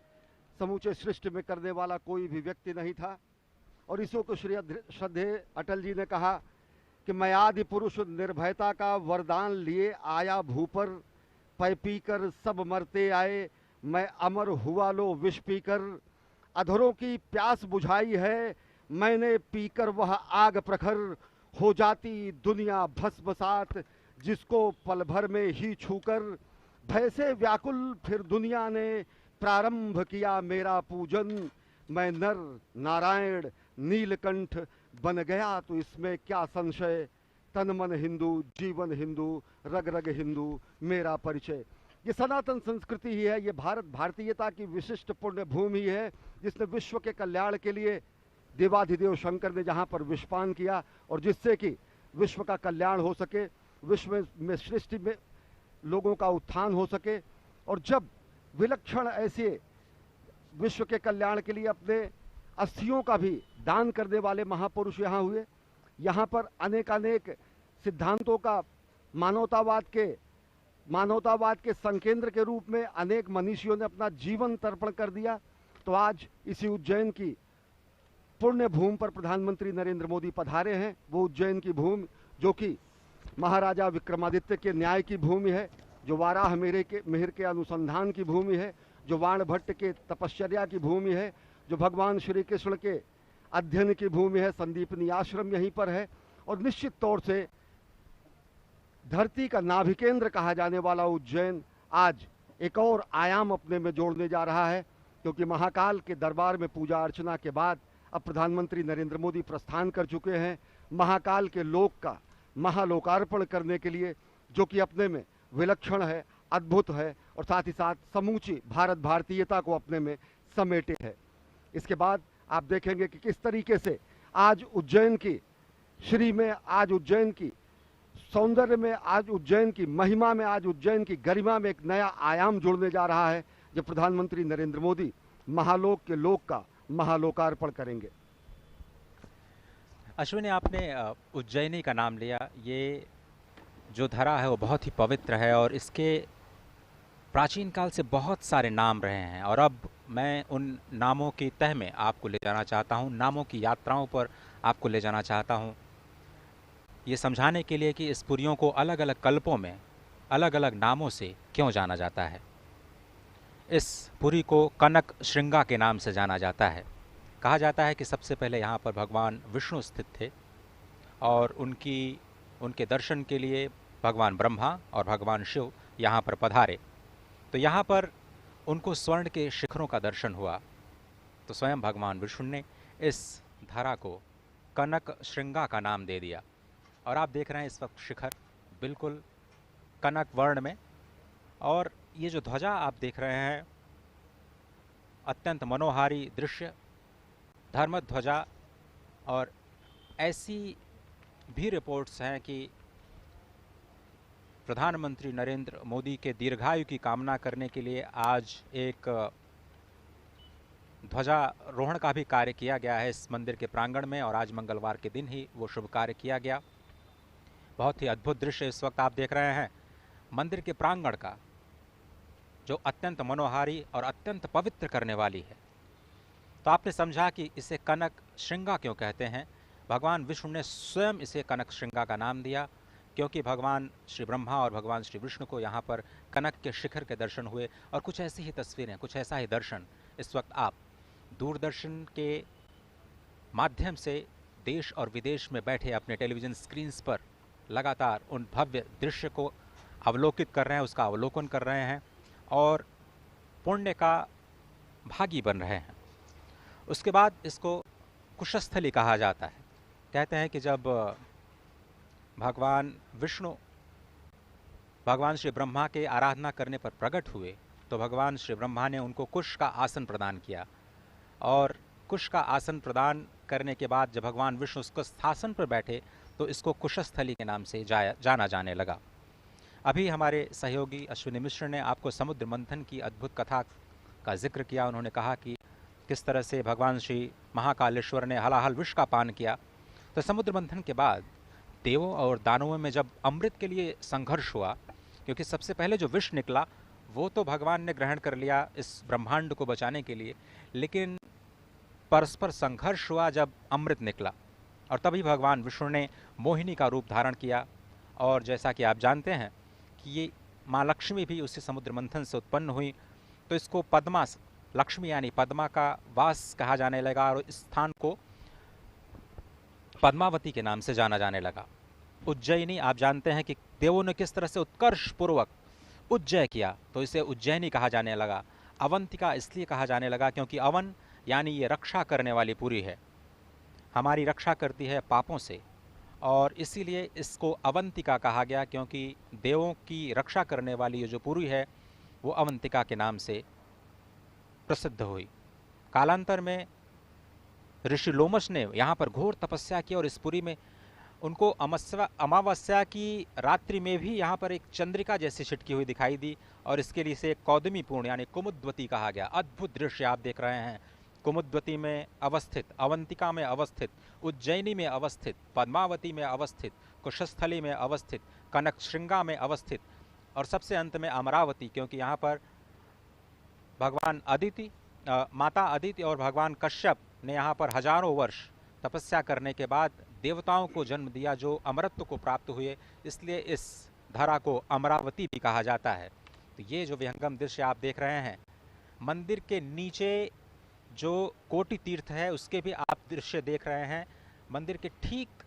समूचे सृष्टि में करने वाला कोई भी व्यक्ति नहीं था। और इसो को श्रद्धेय अटल जी ने कहा कि मैं आदि पुरुष निर्भयता का वरदान लिए आया भूपर, पै पीकर सब मरते आए, मैं अमर हुआ लो विष पीकर, अधरों की प्यास बुझाई है मैंने पीकर वह आग प्रखर, हो जाती दुनिया भस्मसात जिसको पल भर में ही छूकर, भय से व्याकुल फिर दुनिया ने प्रारंभ किया मेरा पूजन, मैं नर नारायण नीलकंठ बन गया तो इसमें क्या संशय, तन मन हिंदू जीवन हिंदू रग रग हिंदू मेरा परिचय। ये सनातन संस्कृति ही है, ये भारतीयता की विशिष्ट पुण्य भूमि है, जिसने विश्व के कल्याण के लिए देवाधिदेव शंकर ने जहाँ पर विषपान किया, और जिससे कि विश्व का कल्याण हो सके, विश्व में सृष्टि में लोगों का उत्थान हो सके। और जब विलक्षण ऐसे विश्व के कल्याण के लिए अपने अस्थियों का भी दान करने वाले महापुरुष यहाँ हुए, यहाँ पर अनेकानेक सिद्धांतों का मानवतावाद के संकेंद्र के रूप में अनेक मनीषियों ने अपना जीवन तर्पण कर दिया। तो आज इसी उज्जैन की पुण्य भूमि पर प्रधानमंत्री नरेंद्र मोदी पधारे हैं। वो उज्जैन की भूमि जो कि महाराजा विक्रमादित्य के न्याय की भूमि है, जो वाराह मिहिर के अनुसंधान की भूमि है, जो वाणभट्ट के तपश्चर्या की भूमि है, जो भगवान श्री कृष्ण के अध्ययन की भूमि है, संदीपनी आश्रम यहीं पर है। और निश्चित तौर से धरती का नाभिकेंद्र कहा जाने वाला उज्जैन आज एक और आयाम अपने में जोड़ने जा रहा है, क्योंकि महाकाल के दरबार में पूजा अर्चना के बाद अब प्रधानमंत्री नरेंद्र मोदी प्रस्थान कर चुके हैं महाकाल के लोक का महालोकार्पण करने के लिए, जो कि अपने में विलक्षण है, अद्भुत है और साथ ही साथ समूची भारत भारतीयता को अपने में समेटे है। इसके बाद आप देखेंगे कि किस तरीके से आज उज्जैन की श्री में, आज उज्जैन की सौंदर्य में, आज उज्जैन की महिमा में, आज उज्जैन की गरिमा में एक नया आयाम जुड़ने जा रहा है, जब प्रधानमंत्री नरेंद्र मोदी महालोक के लोक का महालोकार्पण करेंगे। अश्विनी, आपने उज्जैनी का नाम लिया। ये जो धरा है वो बहुत ही पवित्र है और इसके प्राचीन काल से बहुत सारे नाम रहे हैं और अब मैं उन नामों की तह में आपको ले जाना चाहता हूँ, नामों की यात्राओं पर आपको ले जाना चाहता हूँ, ये समझाने के लिए कि इस पुरियों को अलग अलग कल्पों में अलग अलग नामों से क्यों जाना जाता है। इस पुरी को कनक श्रृंगा के नाम से जाना जाता है। कहा जाता है कि सबसे पहले यहाँ पर भगवान विष्णु स्थित थे और उनके दर्शन के लिए भगवान ब्रह्मा और भगवान शिव यहाँ पर पधारे। तो यहाँ पर उनको स्वर्ण के शिखरों का दर्शन हुआ, तो स्वयं भगवान विष्णु ने इस धरा को कनक श्रृंगा का नाम दे दिया। और आप देख रहे हैं इस वक्त शिखर बिल्कुल कनक वर्ण में, और ये जो ध्वजा आप देख रहे हैं अत्यंत मनोहारी दृश्य, धर्म ध्वजा। और ऐसी भी रिपोर्ट्स हैं कि प्रधानमंत्री नरेंद्र मोदी के दीर्घायु की कामना करने के लिए आज एक ध्वजारोहण का भी कार्य किया गया है इस मंदिर के प्रांगण में, और आज मंगलवार के दिन ही वो शुभ कार्य किया गया। बहुत ही अद्भुत दृश्य इस वक्त आप देख रहे हैं मंदिर के प्रांगण का, जो अत्यंत मनोहारी और अत्यंत पवित्र करने वाली है। तो आपने समझा कि इसे कनक श्रृंगा क्यों कहते हैं। भगवान विष्णु ने स्वयं इसे कनक श्रृंगा का नाम दिया क्योंकि भगवान श्री ब्रह्मा और भगवान श्री विष्णु को यहाँ पर कनक के शिखर के दर्शन हुए। और कुछ ऐसी ही तस्वीरें, कुछ ऐसा ही दर्शन इस वक्त आप दूरदर्शन के माध्यम से देश और विदेश में बैठे अपने टेलीविज़न स्क्रीन्स पर लगातार उन भव्य दृश्य को अवलोकित कर रहे हैं, उसका अवलोकन कर रहे हैं और पुण्य का भागी बन रहे हैं। उसके बाद इसको कुशस्थली कहा जाता है। कहते हैं कि जब भगवान विष्णु भगवान श्री ब्रह्मा के आराधना करने पर प्रकट हुए तो भगवान श्री ब्रह्मा ने उनको कुश का आसन प्रदान किया, और कुश का आसन प्रदान करने के बाद जब भगवान विष्णु उसको स्थासन पर बैठे तो इसको कुशस्थली के नाम से जाना जाने लगा। अभी हमारे सहयोगी अश्विनी मिश्र ने आपको समुद्र मंथन की अद्भुत कथा का जिक्र किया। उन्होंने कहा कि किस तरह से भगवान श्री महाकालेश्वर ने हलाहल विष का पान किया। तो समुद्र मंथन के बाद देवों और दानवों में जब अमृत के लिए संघर्ष हुआ, क्योंकि सबसे पहले जो विष निकला वो तो भगवान ने ग्रहण कर लिया इस ब्रह्मांड को बचाने के लिए, लेकिन परस्पर संघर्ष हुआ जब अमृत निकला, और तभी भगवान विष्णु ने मोहिनी का रूप धारण किया। और जैसा कि आप जानते हैं कि ये माँ लक्ष्मी भी उसी समुद्र मंथन से उत्पन्न हुई, तो इसको पद्मा लक्ष्मी यानी पद्मा का वास कहा जाने लगा और इस स्थान को पद्मावती के नाम से जाना जाने लगा। उज्जैनी, आप जानते हैं कि देवों ने किस तरह से उत्कर्ष पूर्वक उज्जय किया, तो इसे उज्जैनी कहा जाने लगा। अवंतिका इसलिए कहा जाने लगा क्योंकि अवन यानी ये रक्षा करने वाली पुरी है, हमारी रक्षा करती है पापों से, और इसीलिए इसको अवंतिका कहा गया क्योंकि देवों की रक्षा करने वाली ये जो पुरी है वो अवंतिका के नाम से प्रसिद्ध हुई। कालांतर में ऋषि लोमश ने यहाँ पर घोर तपस्या की और इस पुरी में उनको अमावस्या की रात्रि में भी यहाँ पर एक चंद्रिका जैसी छिटकी हुई दिखाई दी, और इसके लिए इसे कौदमी पूर्ण यानी कुमुद्वती कहा गया। अद्भुत दृश्य आप देख रहे हैं, कुमुद्वती में अवस्थित, अवंतिका में अवस्थित, उज्जैनी में अवस्थित, पद्मावती में अवस्थित, कुशस्थली में अवस्थित, कनक श्रृंगा में अवस्थित, और सबसे अंत में अमरावती, क्योंकि यहाँ पर भगवान अदिति, माता अदिति और भगवान कश्यप ने यहाँ पर हजारों वर्ष तपस्या करने के बाद देवताओं को जन्म दिया जो अमरत्व को प्राप्त हुए, इसलिए इस धरा को अमरावती भी कहा जाता है। तो ये जो विहंगम दृश्य आप देख रहे हैं, मंदिर के नीचे जो कोटि तीर्थ है उसके भी आप दृश्य देख रहे हैं। मंदिर के ठीक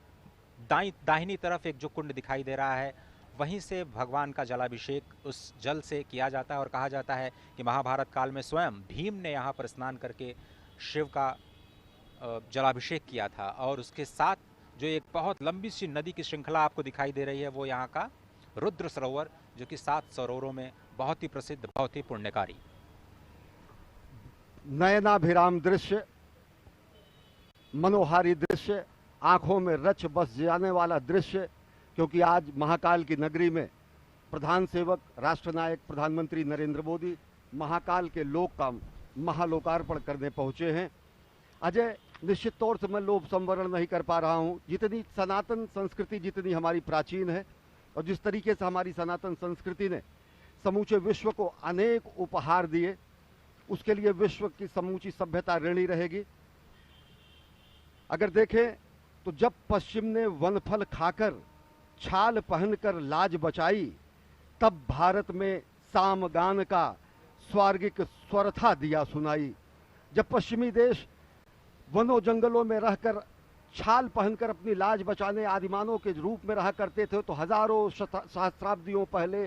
दाहिनी तरफ एक जो कुंड दिखाई दे रहा है, वहीं से भगवान का जलाभिषेक उस जल से किया जाता है, और कहा जाता है कि महाभारत काल में स्वयं भीम ने यहाँ पर स्नान करके शिव का जलाभिषेक किया था। और उसके साथ जो एक बहुत लंबी सी नदी की श्रृंखला आपको दिखाई दे रही है वो यहाँ का रुद्र सरोवर, जो कि 7 सरोवरों में बहुत ही प्रसिद्ध, बहुत ही पुण्यकारी। नयनाभिराम दृश्य, मनोहारी दृश्य, आंखों में रच बस जाने वाला दृश्य, क्योंकि आज महाकाल की नगरी में प्रधान सेवक राष्ट्रनायक प्रधानमंत्री नरेंद्र मोदी महाकाल के लोक का महालोकार्पण करने पहुंचे हैं। अजय, निश्चित तौर से मैं लोभ संवरण नहीं कर पा रहा हूं। जितनी सनातन संस्कृति जितनी हमारी प्राचीन है और जिस तरीके से हमारी सनातन संस्कृति ने समूचे विश्व को अनेक उपहार दिए, उसके लिए विश्व की समूची सभ्यता ऋणी रहेगी। अगर देखें तो जब पश्चिम ने वनफल खाकर छाल पहनकर लाज बचाई, तब भारत में सामगान का स्वर्गिक स्वर था दिया सुनाई। जब पश्चिमी देश वनों जंगलों में रहकर छाल पहनकर अपनी लाज बचाने आदिमानव के रूप में रहा करते थे, तो हजारों सहस्राब्दियों पहले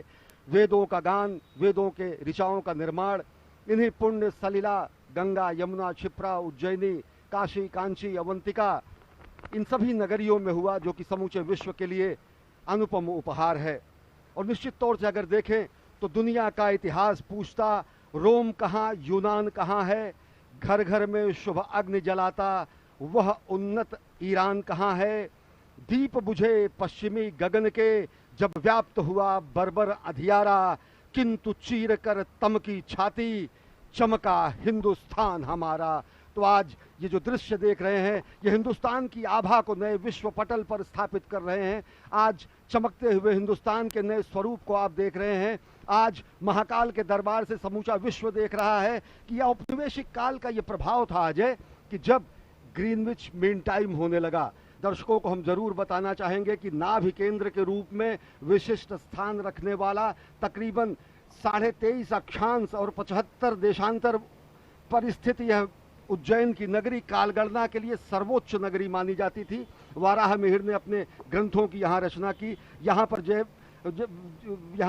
वेदों का गान, वेदों के ऋचाओं का निर्माण इन्हीं पुण्य सलिला, गंगा, यमुना, क्षिप्रा, उज्जैनी, काशी, कांची, अवंतिका, इन सभी नगरियों में हुआ, जो कि समूचे विश्व के लिए अनुपम उपहार है। और निश्चित तौर से अगर देखें तो दुनिया का इतिहास पूछता, रोम कहाँ, यूनान कहाँ है, घर घर में शुभ अग्नि जलाता वह उन्नत ईरान कहाँ है, दीप बुझे पश्चिमी गगन के जब व्याप्त हुआ बर्बर अधियारा, किंतु चीर कर तम की छाती चमका हिंदुस्तान हमारा। तो आज ये जो दृश्य देख रहे हैं, ये हिंदुस्तान की आभा को नए विश्व पटल पर स्थापित कर रहे हैं। आज चमकते हुए हिंदुस्तान के नए स्वरूप को आप देख रहे हैं। आज महाकाल के दरबार से समूचा विश्व देख रहा है कि यह औपनिवेशिक काल का ये प्रभाव था अजय, कि जब ग्रीनविच मीन टाइम होने लगा। दर्शकों को हम जरूर बताना चाहेंगे कि नाभि केंद्र के रूप में विशिष्ट स्थान रखने वाला तकरीबन 23.5 अक्षांश और 75 देशांतर पर स्थित यह उज्जैन की नगरी कालगणना के लिए सर्वोच्च नगरी मानी जाती थी। वाराह मिहिर ने अपने ग्रंथों की यहाँ रचना की। यहाँ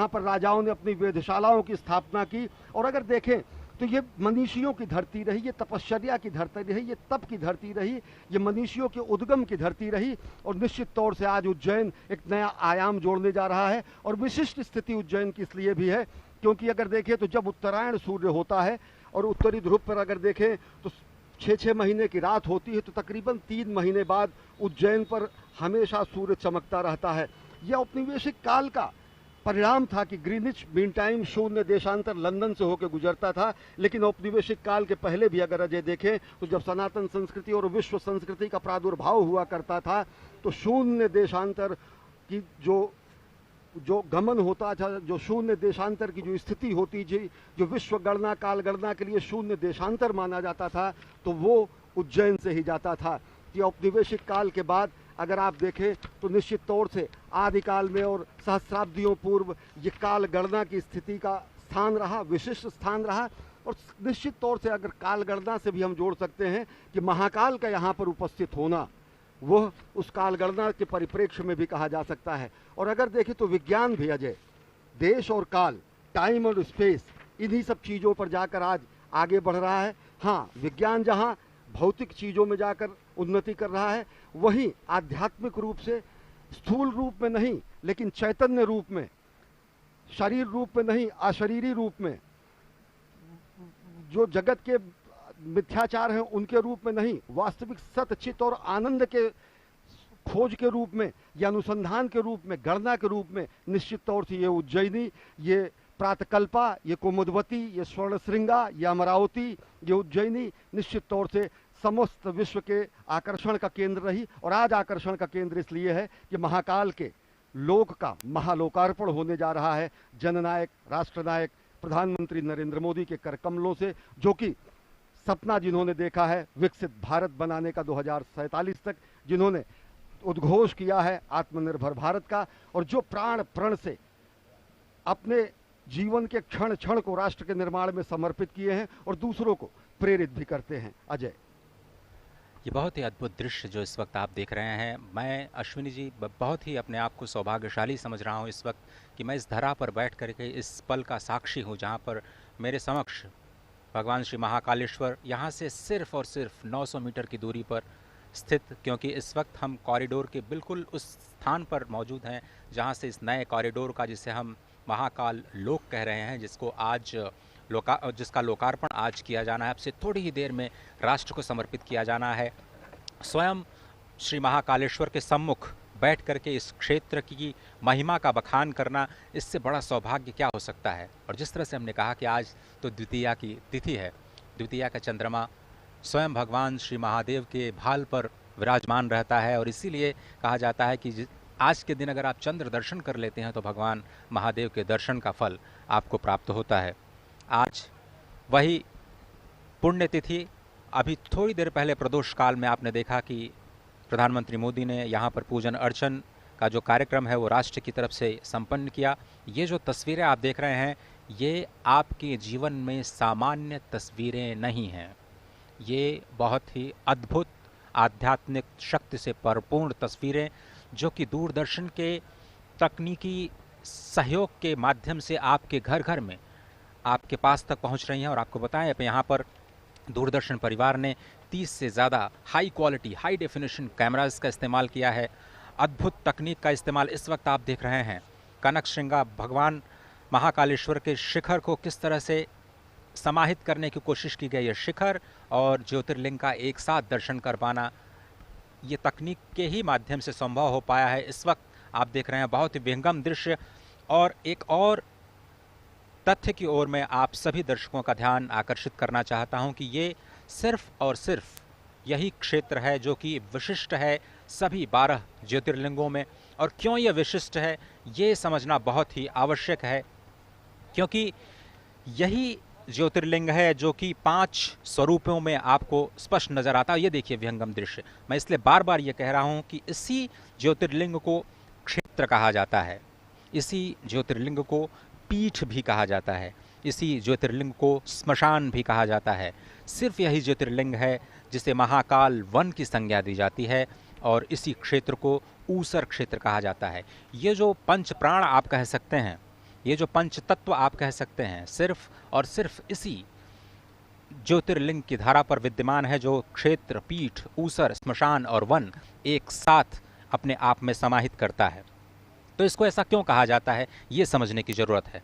पर राजाओं ने अपनी वेधशालाओं की स्थापना की। और अगर देखें तो ये मनीषियों की धरती रही, ये तपश्चर्या की धरती रही, ये तप की धरती रही, ये मनीषियों के उद्गम की धरती रही। और निश्चित तौर से आज उज्जैन एक नया आयाम जोड़ने जा रहा है। और विशिष्ट स्थिति उज्जैन की इसलिए भी है क्योंकि अगर देखें तो जब उत्तरायण सूर्य होता है और उत्तरी ध्रुव पर अगर देखें तो 6 महीने की रात होती है, तो तकरीबन 3 महीने बाद उज्जैन पर हमेशा सूर्य चमकता रहता है। यह औपनिवेशिक काल का परिणाम था कि ग्रीनिच मीन टाइम 0 देशांतर लंदन से होकर गुजरता था। लेकिन औपनिवेशिक काल के पहले भी अगर अजय देखें तो जब सनातन संस्कृति और विश्व संस्कृति का प्रादुर्भाव हुआ करता था, तो 0 देशांतर की जो गमन होता था, जो 0 देशांतर की जो स्थिति होती थी, जो विश्व गणना काल गणना के लिए 0 देशांतर माना जाता था, तो वो उज्जैन से ही जाता था। कि औपनिवेशिक काल के बाद अगर आप देखें तो निश्चित तौर से आदिकाल में और सहस्राब्दियों पूर्व ये काल गणना की स्थिति का स्थान रहा, विशिष्ट स्थान रहा। और निश्चित तौर से अगर काल गणना से भी हम जोड़ सकते हैं कि महाकाल का यहाँ पर उपस्थित होना, वह उस काल गणना के परिप्रेक्ष्य में भी कहा जा सकता है। और अगर देखें तो विज्ञान भी अजय, देश और काल, टाइम और स्पेस, इन्हीं सब चीज़ों पर जाकर आज आगे बढ़ रहा है। हाँ, विज्ञान जहाँ भौतिक चीज़ों में जाकर उन्नति कर रहा है, वहीं आध्यात्मिक रूप से, स्थूल रूप में नहीं लेकिन चैतन्य रूप में, शरीर रूप में नहीं अशरीरी रूप में, जो जगत के मिथ्याचार हैं उनके रूप में नहीं, वास्तविक सत्य, चित्त और आनंद के खोज के रूप में या अनुसंधान के रूप में, गणना के रूप में निश्चित तौर से ये उज्जैनी, ये प्रातकल्पा, ये कुमुदवती, ये स्वर्णश्रृंगा, ये अमरावती, ये उज्जैनी निश्चित तौर से समस्त विश्व के आकर्षण का केंद्र रही। और आज आकर्षण का केंद्र इसलिए है कि महाकाल के लोक का महालोकार्पण होने जा रहा है जननायक राष्ट्रनायक प्रधानमंत्री नरेंद्र मोदी के करकमलों से, जो कि सपना जिन्होंने देखा है विकसित भारत बनाने का 2047 तक, जिन्होंने उद्घोष किया है आत्मनिर्भर भारत का, और जो प्राण प्रण से अपने जीवन के क्षण क्षण को राष्ट्र के निर्माण में समर्पित किए हैं और दूसरों को प्रेरित भी करते हैं। अजय, ये बहुत ही अद्भुत दृश्य जो इस वक्त आप देख रहे हैं, मैं अश्विनी जी बहुत ही अपने आप को सौभाग्यशाली समझ रहा हूँ इस वक्त कि मैं इस धरा पर बैठ करके इस पल का साक्षी हूँ जहाँ पर मेरे समक्ष भगवान श्री महाकालेश्वर यहाँ से सिर्फ और सिर्फ 900 मीटर की दूरी पर स्थित, क्योंकि इस वक्त हम कॉरिडोर के बिल्कुल उस स्थान पर मौजूद हैं जहाँ से इस नए कॉरिडोर का, जिसे हम महाकाल लोक कह रहे हैं, जिसका लोकार्पण आज किया जाना है। अब से थोड़ी ही देर में राष्ट्र को समर्पित किया जाना है। स्वयं श्री महाकालेश्वर के सम्मुख बैठ करके इस क्षेत्र की महिमा का बखान करना, इससे बड़ा सौभाग्य क्या हो सकता है। और जिस तरह से हमने कहा कि आज तो द्वितीया की तिथि है, द्वितीया का चंद्रमा स्वयं भगवान श्री महादेव के भाल पर विराजमान रहता है, और इसीलिए कहा जाता है कि आज के दिन अगर आप चंद्र दर्शन कर लेते हैं तो भगवान महादेव के दर्शन का फल आपको प्राप्त होता है। आज वही पुण्यतिथि, अभी थोड़ी देर पहले प्रदोष काल में आपने देखा कि प्रधानमंत्री मोदी ने यहाँ पर पूजन अर्चन का जो कार्यक्रम है वो राष्ट्र की तरफ से संपन्न किया। ये जो तस्वीरें आप देख रहे हैं, ये आपके जीवन में सामान्य तस्वीरें नहीं हैं, ये बहुत ही अद्भुत आध्यात्मिक शक्ति से परिपूर्ण तस्वीरें, जो कि दूरदर्शन के तकनीकी सहयोग के माध्यम से आपके घर घर में आपके पास तक पहुंच रही हैं। और आपको बताएं, यहाँ पर दूरदर्शन परिवार ने 30 से ज़्यादा high quality, high definition cameras का इस्तेमाल किया है। अद्भुत तकनीक का इस्तेमाल इस वक्त आप देख रहे हैं। कनक श्रृंगा भगवान महाकालेश्वर के शिखर को किस तरह से समाहित करने की कोशिश की गई है। शिखर और ज्योतिर्लिंग का एक साथ दर्शन कर पाना, ये तकनीक के ही माध्यम से संभव हो पाया है। इस वक्त आप देख रहे हैं बहुत ही विहंगम दृश्य। और एक और तथ्य की ओर मैं आप सभी दर्शकों का ध्यान आकर्षित करना चाहता हूं कि ये सिर्फ और सिर्फ यही क्षेत्र है जो कि विशिष्ट है सभी 12 ज्योतिर्लिंगों में। और क्यों ये विशिष्ट है, ये समझना बहुत ही आवश्यक है, क्योंकि यही ज्योतिर्लिंग है जो कि 5 स्वरूपों में आपको स्पष्ट नजर आता है। ये देखिए विहंगम दृश्य। मैं इसलिए बार बार ये कह रहा हूँ कि इसी ज्योतिर्लिंग को क्षेत्र कहा जाता है, इसी ज्योतिर्लिंग को पीठ भी कहा जाता है, इसी ज्योतिर्लिंग को स्मशान भी कहा जाता है। सिर्फ यही ज्योतिर्लिंग है जिसे महाकाल वन की संज्ञा दी जाती है, और इसी क्षेत्र को ऊसर क्षेत्र कहा जाता है। ये जो पंच प्राण आप कह सकते हैं, ये जो पंच तत्व आप कह सकते हैं, सिर्फ और सिर्फ इसी ज्योतिर्लिंग की धारा पर विद्यमान है, जो क्षेत्र, पीठ, ऊसर, स्मशान और वन एक साथ अपने आप में समाहित करता है। तो इसको ऐसा क्यों कहा जाता है, ये समझने की जरूरत है।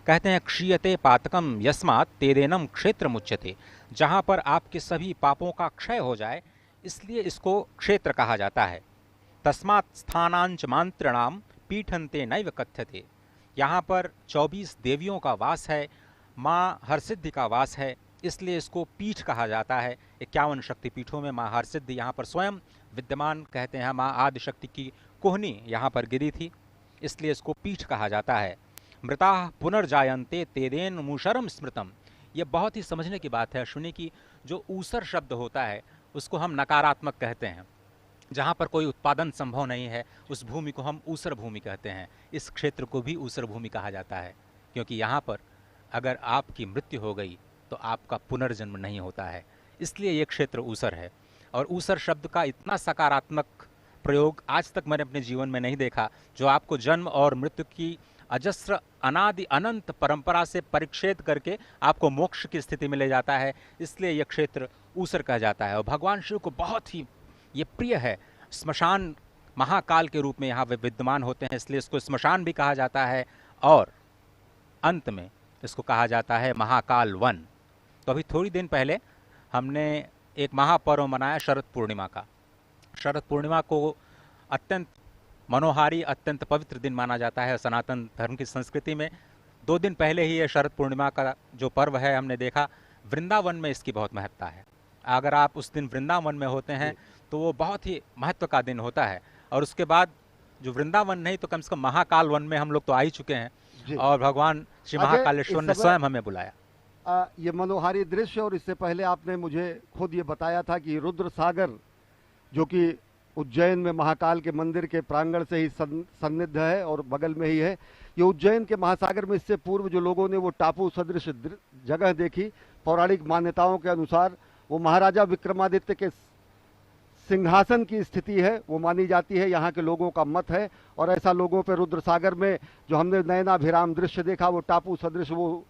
कहते हैं क्षीयते पातकम यस्मात् तेदेनम क्षेत्र मुच्यते, जहाँ पर आपके सभी पापों का क्षय हो जाए, इसलिए इसको क्षेत्र कहा जाता है। तस्मात् स्थानांच मांत्रणाम पीठन्ते नैव कथ्यते, यहाँ पर 24 देवियों का वास है, माँ हरसिद्धि का वास है, इसलिए इसको पीठ कहा जाता है। 51 शक्तिपीठों में माँ हरसिद्धि यहाँ पर स्वयं विद्यमान, कहते हैं माँ आदिशक्ति की कोहनी यहाँ पर गिरी थी, इसलिए इसको पीठ कहा जाता है। मृता पुनर्जायन्ते तेदेन मूषरम स्मृतम, ये बहुत ही समझने की बात है अश्विनी की। जो ऊसर शब्द होता है उसको हम नकारात्मक कहते हैं, जहाँ पर कोई उत्पादन संभव नहीं है उस भूमि को हम ऊसर भूमि कहते हैं। इस क्षेत्र को भी ऊसर भूमि कहा जाता है, क्योंकि यहाँ पर अगर आपकी मृत्यु हो गई तो आपका पुनर्जन्म नहीं होता है, इसलिए ये क्षेत्र ऊसर है। और ऊसर शब्द का इतना सकारात्मक प्रयोग आज तक मैंने अपने जीवन में नहीं देखा, जो आपको जन्म और मृत्यु की अजस्र अनादि अनंत परंपरा से परिच्छेद करके आपको मोक्ष की स्थिति में ले जाता है, इसलिए यह क्षेत्र ऊसर कहा जाता है। और भगवान शिव को बहुत ही ये प्रिय है। स्मशान महाकाल के रूप में यहाँ विद्यमान होते हैं, इसलिए इसको स्मशान भी कहा जाता है, और अंत में इसको कहा जाता है महाकाल वन। तो अभी थोड़ी दिन पहले हमने एक महापर्व मनाया शरद पूर्णिमा का। शरद पूर्णिमा को अत्यंत मनोहारी, अत्यंत पवित्र दिन माना जाता है सनातन धर्म की संस्कृति में। 2 दिन पहले ही ये शरद पूर्णिमा का जो पर्व है, हमने देखा वृंदावन में इसकी बहुत महत्ता है। अगर आप उस दिन वृंदावन में होते हैं तो वो बहुत ही महत्व का दिन होता है। और उसके बाद जो वृंदावन नहीं तो कम से कम महाकाल वन में हम लोग तो आ ही चुके हैं, और भगवान श्री महाकालेश्वर ने स्वयं हमें बुलाया। ये मनोहारी दृश्य, और इससे पहले आपने मुझे खुद ये बताया था कि रुद्र सागर जो कि उज्जैन में महाकाल के मंदिर के प्रांगण से ही सन्निध है और बगल में ही है, ये उज्जैन के महासागर में इससे पूर्व जो लोगों ने वो टापू सदृश जगह देखी, पौराणिक मान्यताओं के अनुसार वो महाराजा विक्रमादित्य के सिंहासन की स्थिति है, वो मानी जाती है, यहाँ के लोगों का मत है। और ऐसा लोगों पे रुद्र सागर में जो हमने नयनाभिराम दृश्य देखा, वो टापू सदृश वो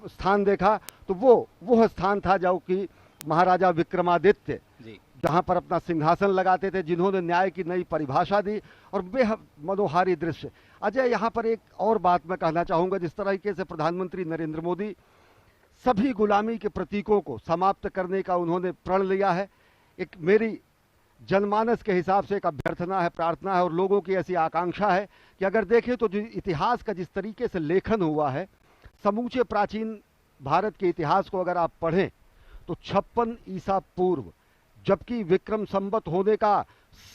स्थान देखा तो वो स्थान था जो कि महाराजा विक्रमादित्य जी जहां पर अपना सिंहासन लगाते थे, जिन्होंने न्याय की नई परिभाषा दी और बेहद मनोहारी दृश्य। अजय, यहाँ पर एक और बात मैं कहना चाहूंगा, जिस तरीके से प्रधानमंत्री नरेंद्र मोदी सभी गुलामी के प्रतीकों को समाप्त करने का उन्होंने प्रण लिया है, एक मेरी जनमानस के हिसाब से एक अभ्यर्थना है, प्रार्थना है और लोगों की ऐसी आकांक्षा है कि अगर देखें तो जो इतिहास का जिस तरीके से लेखन हुआ है, समूचे प्राचीन भारत के इतिहास को अगर आप पढ़ें तो 56 ईसा पूर्व, जबकि विक्रम संवत होने का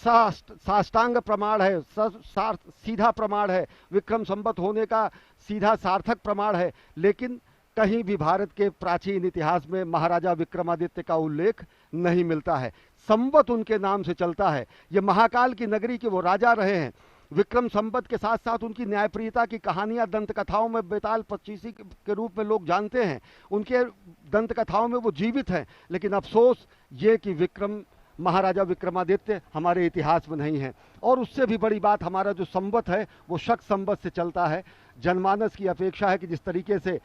साष्टांग प्रमाण है, सीधा प्रमाण है, विक्रम संवत होने का सीधा सार्थक प्रमाण है, लेकिन कहीं भी भारत के प्राचीन इतिहास में महाराजा विक्रमादित्य का उल्लेख नहीं मिलता है। संवत उनके नाम से चलता है। ये महाकाल की नगरी के वो राजा रहे हैं। विक्रम संवत के साथ साथ उनकी न्यायप्रियता की कहानियां दंत कथाओं में बेताल पच्चीसी के रूप में लोग जानते हैं, उनके दंत कथाओं में वो जीवित हैं। लेकिन अफसोस ये कि महाराजा विक्रमादित्य हमारे इतिहास में नहीं है। और उससे भी बड़ी बात, हमारा जो संवत है वो शक संवत से चलता है। जनमानस की अपेक्षा है कि जिस तरीके से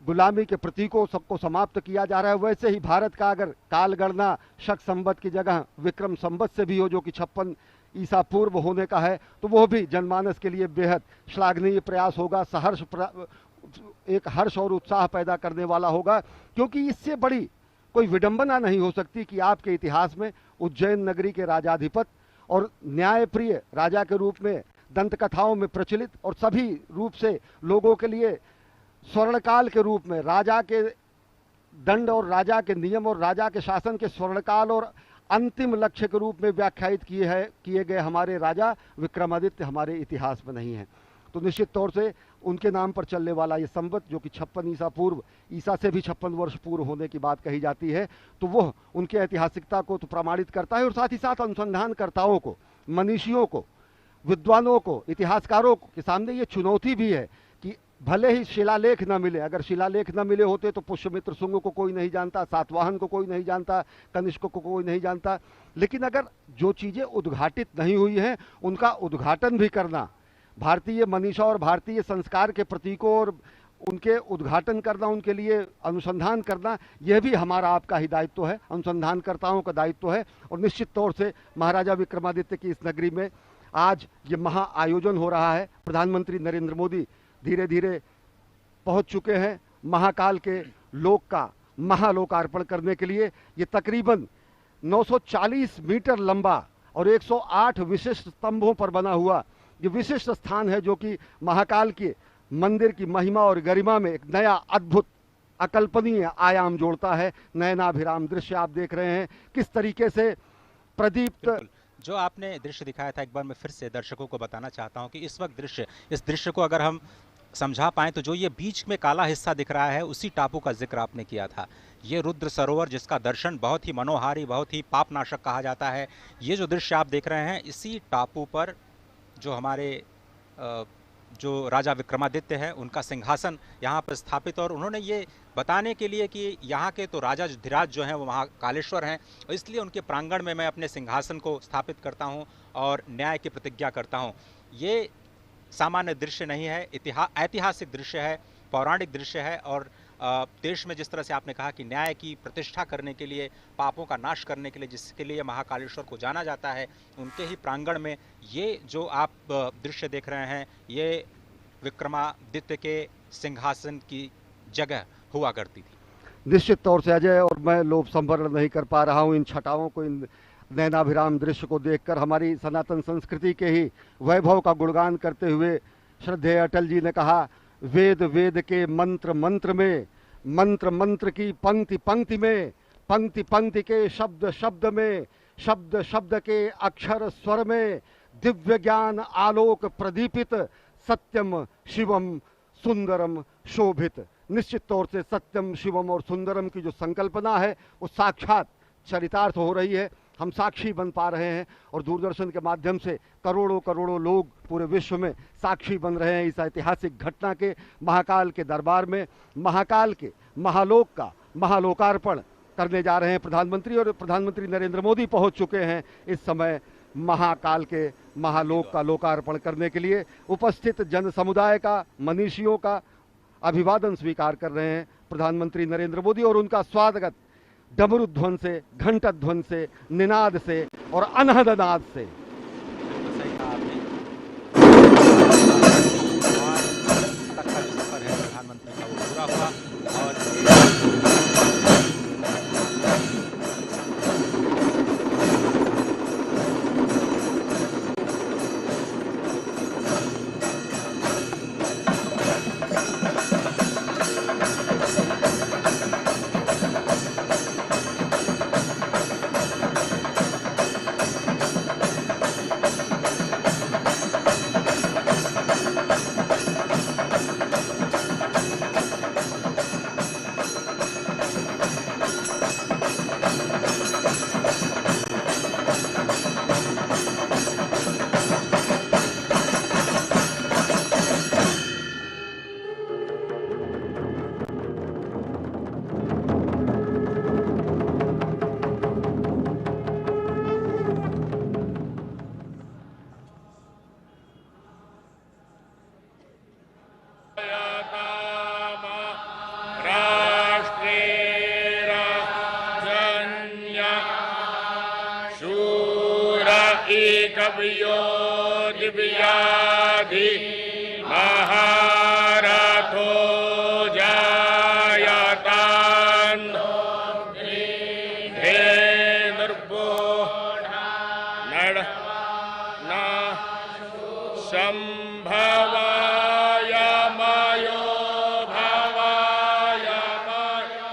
गुलामी के प्रतीकों सबको समाप्त किया जा रहा है, वैसे ही भारत का अगर काल गणना शक संवत की जगह विक्रम संवत से भी हो, जो कि 56 ईसा पूर्व होने का है, तो वो भी जनमानस के लिए बेहद श्लाघनीय प्रयास होगा, एक हर्ष और उत्साह पैदा करने वाला होगा। क्योंकि इससे बड़ी कोई विडंबना नहीं हो सकती कि आपके इतिहास में उज्जैन नगरी के राजाधिपत और न्यायप्रिय राजा के रूप में दंत कथाओं में प्रचलित और सभी रूप से लोगों के लिए स्वर्णकाल के रूप में राजा के दंड और राजा के नियम और राजा के शासन के स्वर्णकाल और अंतिम लक्ष्य के रूप में व्याख्यायित किए गए हमारे राजा विक्रमादित्य हमारे इतिहास में नहीं है। तो निश्चित तौर से उनके नाम पर चलने वाला ये संवत, जो कि 56 ईसा पूर्व, ईसा से भी 56 वर्ष पूर्व होने की बात कही जाती है, तो वह उनके ऐतिहासिकता को तो प्रमाणित करता है और साथ ही साथ अनुसंधानकर्ताओं को, मनीषियों को, विद्वानों को, इतिहासकारों के सामने ये चुनौती भी है कि भले ही शिलालेख न मिले, अगर शिलालेख न मिले होते तो पुष्यमित्र शुंग को कोई नहीं जानता, सातवाहन को कोई नहीं जानता, कनिष्क को कोई नहीं जानता, लेकिन अगर जो चीज़ें उद्घाटित नहीं हुई हैं उनका उद्घाटन भी करना, भारतीय मनीषा और भारतीय संस्कार के प्रतीकों और उनके उद्घाटन करना, उनके लिए अनुसंधान करना, यह भी हमारा आपका ही दायित्व है, अनुसंधानकर्ताओं का दायित्व है। और निश्चित तौर से महाराजा विक्रमादित्य की इस नगरी में आज ये महा आयोजन हो रहा है। प्रधानमंत्री नरेंद्र मोदी धीरे धीरे पहुंच चुके हैं महाकाल के लोक का महालोकार्पण करने के लिए। ये तकरीबन 940 मीटर लंबा और 108 विशिष्ट स्तंभों पर बना हुआ ये विशिष्ट स्थान है, जो कि महाकाल के मंदिर की महिमा और गरिमा में एक नया अद्भुत अकल्पनीय आयाम जोड़ता है। नयनाभिराम दृश्य आप देख रहे हैं, किस तरीके से प्रदीप्त जो आपने दृश्य दिखाया था, एक बार मैं फिर से दर्शकों को बताना चाहता हूं कि इस दृश्य को अगर हम समझा पाएं तो जो ये बीच में काला हिस्सा दिख रहा है उसी टापू का जिक्र आपने किया था। ये रुद्र सरोवर, जिसका दर्शन बहुत ही मनोहारी, बहुत ही पापनाशक कहा जाता है। ये जो दृश्य आप देख रहे हैं, इसी टापू पर जो हमारे जो राजा विक्रमादित्य है उनका सिंहासन यहाँ पर स्थापित, और उन्होंने ये बताने के लिए कि यहाँ के तो राजा धीराज जो हैं वो महाकालेश्वर हैं, और इसलिए उनके प्रांगण में मैं अपने सिंहासन को स्थापित करता हूँ और न्याय की प्रतिज्ञा करता हूँ। ये सामान्य दृश्य नहीं है, ऐतिहासिक दृश्य है, पौराणिक दृश्य है। और देश में जिस तरह से आपने कहा कि न्याय की प्रतिष्ठा करने के लिए, पापों का नाश करने के लिए जिसके लिए महाकालेश्वर को जाना जाता है, उनके ही प्रांगण में ये जो आप दृश्य देख रहे हैं, ये विक्रमादित्य के सिंहासन की जगह हुआ करती थी। निश्चित तौर से अजय, और मैं लोभ संवरण नहीं कर पा रहा हूँ इन छटाओं को, इन नयनाभिराम दृश्य को देखकर। हमारी सनातन संस्कृति के ही वैभव का गुणगान करते हुए श्रद्धेय अटल जी ने कहा, वेद वेद के मंत्र मंत्र में, मंत्र मंत्र की पंक्ति पंक्ति में, पंक्ति पंक्ति के शब्द शब्द में, शब्द शब्द के अक्षर स्वर में, दिव्य ज्ञान आलोक प्रदीपित, सत्यम शिवम सुंदरम शोभित। निश्चित तौर से सत्यम शिवम और सुंदरम की जो संकल्पना है वो साक्षात चरितार्थ हो रही है। हम साक्षी बन पा रहे हैं और दूरदर्शन के माध्यम से करोड़ों करोड़ों लोग पूरे विश्व में साक्षी बन रहे हैं इस ऐतिहासिक घटना के। महाकाल के दरबार में महाकाल के महालोक का महालोकार्पण करने जा रहे हैं प्रधानमंत्री, और प्रधानमंत्री नरेंद्र मोदी पहुंच चुके हैं इस समय महाकाल के महालोक का लोकार्पण करने के लिए। उपस्थित जन समुदाय का, मनीषियों का, अभिवादन स्वीकार कर रहे हैं प्रधानमंत्री नरेंद्र मोदी, और उनका स्वागत डमरू ध्वन से, घंटा ध्वन से, निनाद से और अनहद नाद से। सही कहा आपने। और तक का जो सफर है प्रधानमंत्री का वो पूरा हुआ और कवियो दिव्याधि महारथो जायतान् धेनुर्भो नड़ न संभवाय मयो भवाय मयो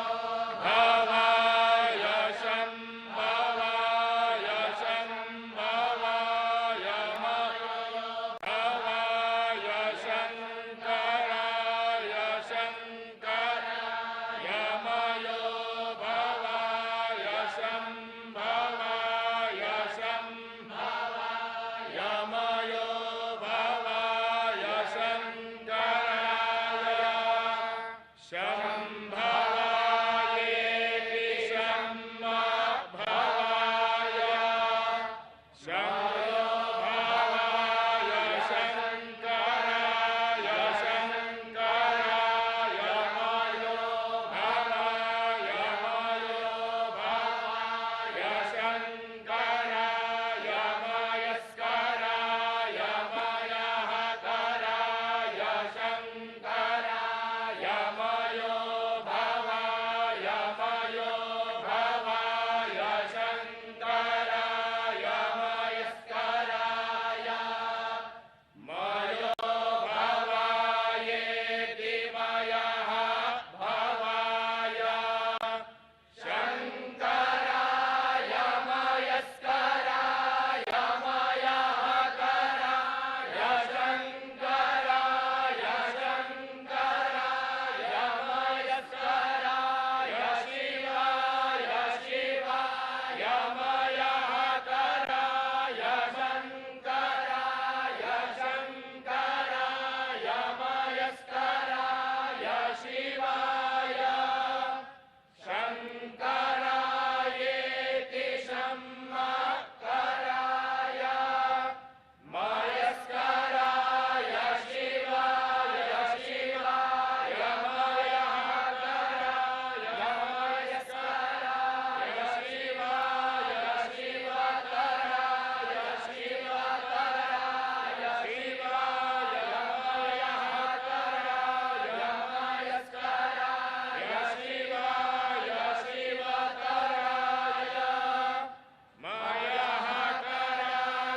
भवाय संभवाय संभवाय मयो भवाय शंकराय शंकराय मयो भवाय संभवाय संभवाय मयो भवाय शंकराय संभवायेति संभवाय संभवाय शंकराय शंकराय मयो भवाय शंकराय मयस्कराय मयहकराय शंकराय मयो भवाय शंकराय मयस्कराय मयो भवायेति मयः भवाय शंकराय मयस्कराय मयहकराय शंकराय शंकराय मयस्कराय शिवाय शिवाय मयहकराय शंकराय शंकराय मयस्कराय शिवाय शंकरायेति शंकराय मयस्कराय शिवाय शिवाय मयहकराय मयस्कराय शिवाय शिवतराय शिवतराय शिवाय मयहकराय मयस्कराय शिवाय शिवतराय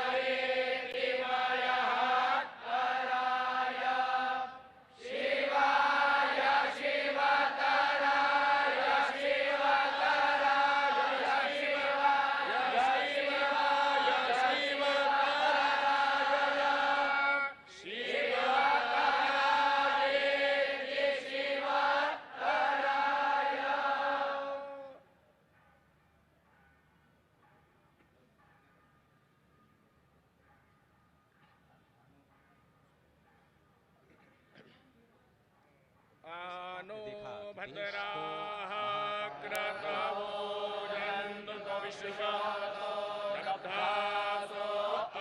मयहकरायेति मयहकराय शिवाय शिवतराय शिवतराय शिवाय शिवतरायेति शिवतराय नो भद्राः क्रतवो जन्तु विश्वतो रब्धासो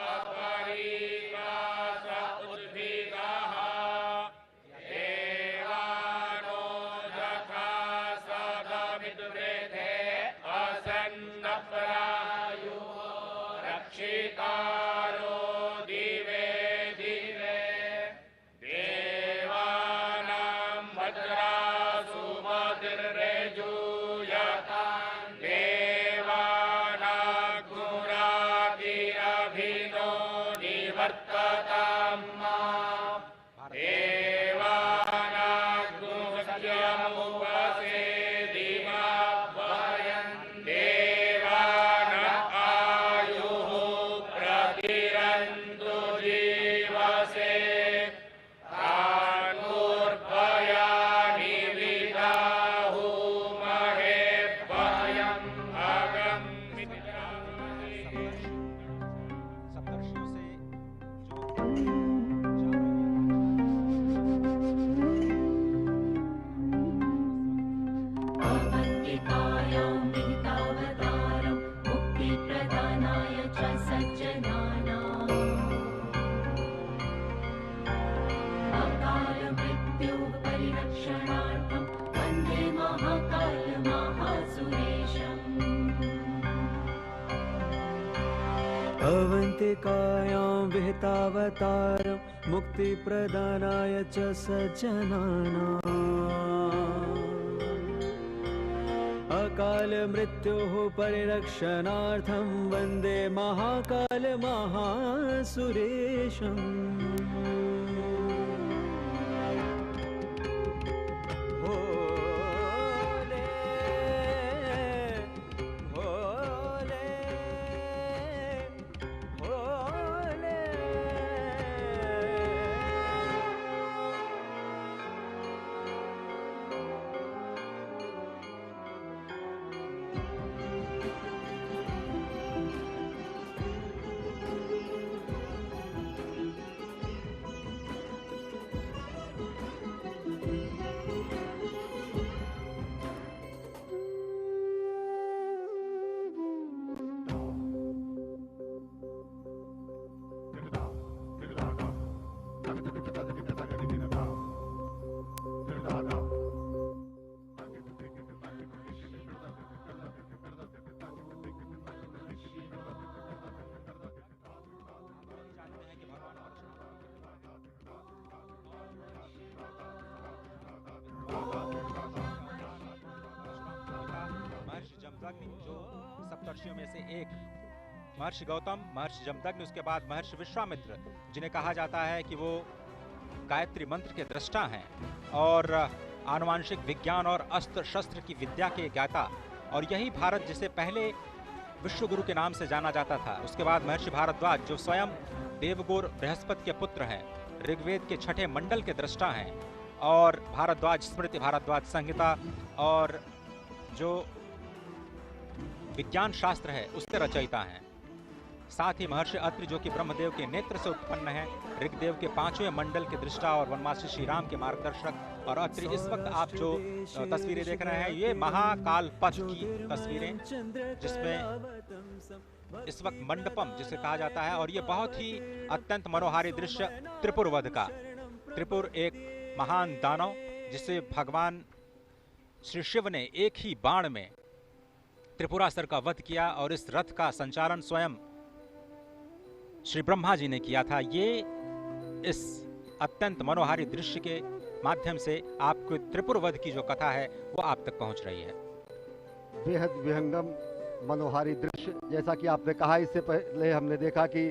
अपरीकास उद्भिदाः देवानां भक्तिकायां विहितावतारं मुक्तिप्रदानाय च सज्जनानाम् अकाल मृत्योः परिरक्षणार्थं वन्दे महाकाल महासुरेशम् जो सप्तर्षियों में से एक महर्षि गौतम, महर्षि जमदग्नि, उसके बाद महर्षि विश्वामित्र, जिन्हें कहा जाता है कि वो गायत्री मंत्र के दृष्टा हैं और आनुवांशिक विज्ञान और अस्त्र शस्त्र की विद्या के ज्ञाता, और यही भारत जिसे पहले विश्वगुरु के नाम से जाना जाता था। उसके बाद महर्षि भारद्वाज, जो स्वयं देवगुरु बृहस्पति के पुत्र हैं, ऋग्वेद के 6ठे मंडल के दृष्टा हैं, और भारद्वाज स्मृति, भारद्वाज संहिता और जो विज्ञान शास्त्र है उसके रचयिता हैं। साथ ही महर्षि अत्रि, जो कि ब्रह्मदेव के नेत्र से उत्पन्न है, ऋग्वेद के 5वें मंडल के दृष्टा और वनवासी श्री राम के मार्गदर्शक। और अत्रि, इस वक्त आप जो तस्वीरें देख रहे हैं ये महाकाल पथ की तस्वीरें, जिसमें इस वक्त मंडपम जिसे कहा जाता है, और ये बहुत ही अत्यंत मनोहारी दृश्य त्रिपुर वध का। त्रिपुर एक महान दानव जिसे भगवान श्री शिव ने एक ही बाण में त्रिपुरासुर का वध किया, और इस रथ का संचालन स्वयं श्री ब्रह्मा जी ने किया था। ये इस अत्यंत मनोहारी दृश्य के माध्यम से आपको त्रिपुर वध की जो कथा है वो आप तक पहुंच रही है। बेहद विहंगम मनोहारी दृश्य, जैसा कि आपने कहा, इससे पहले हमने देखा कि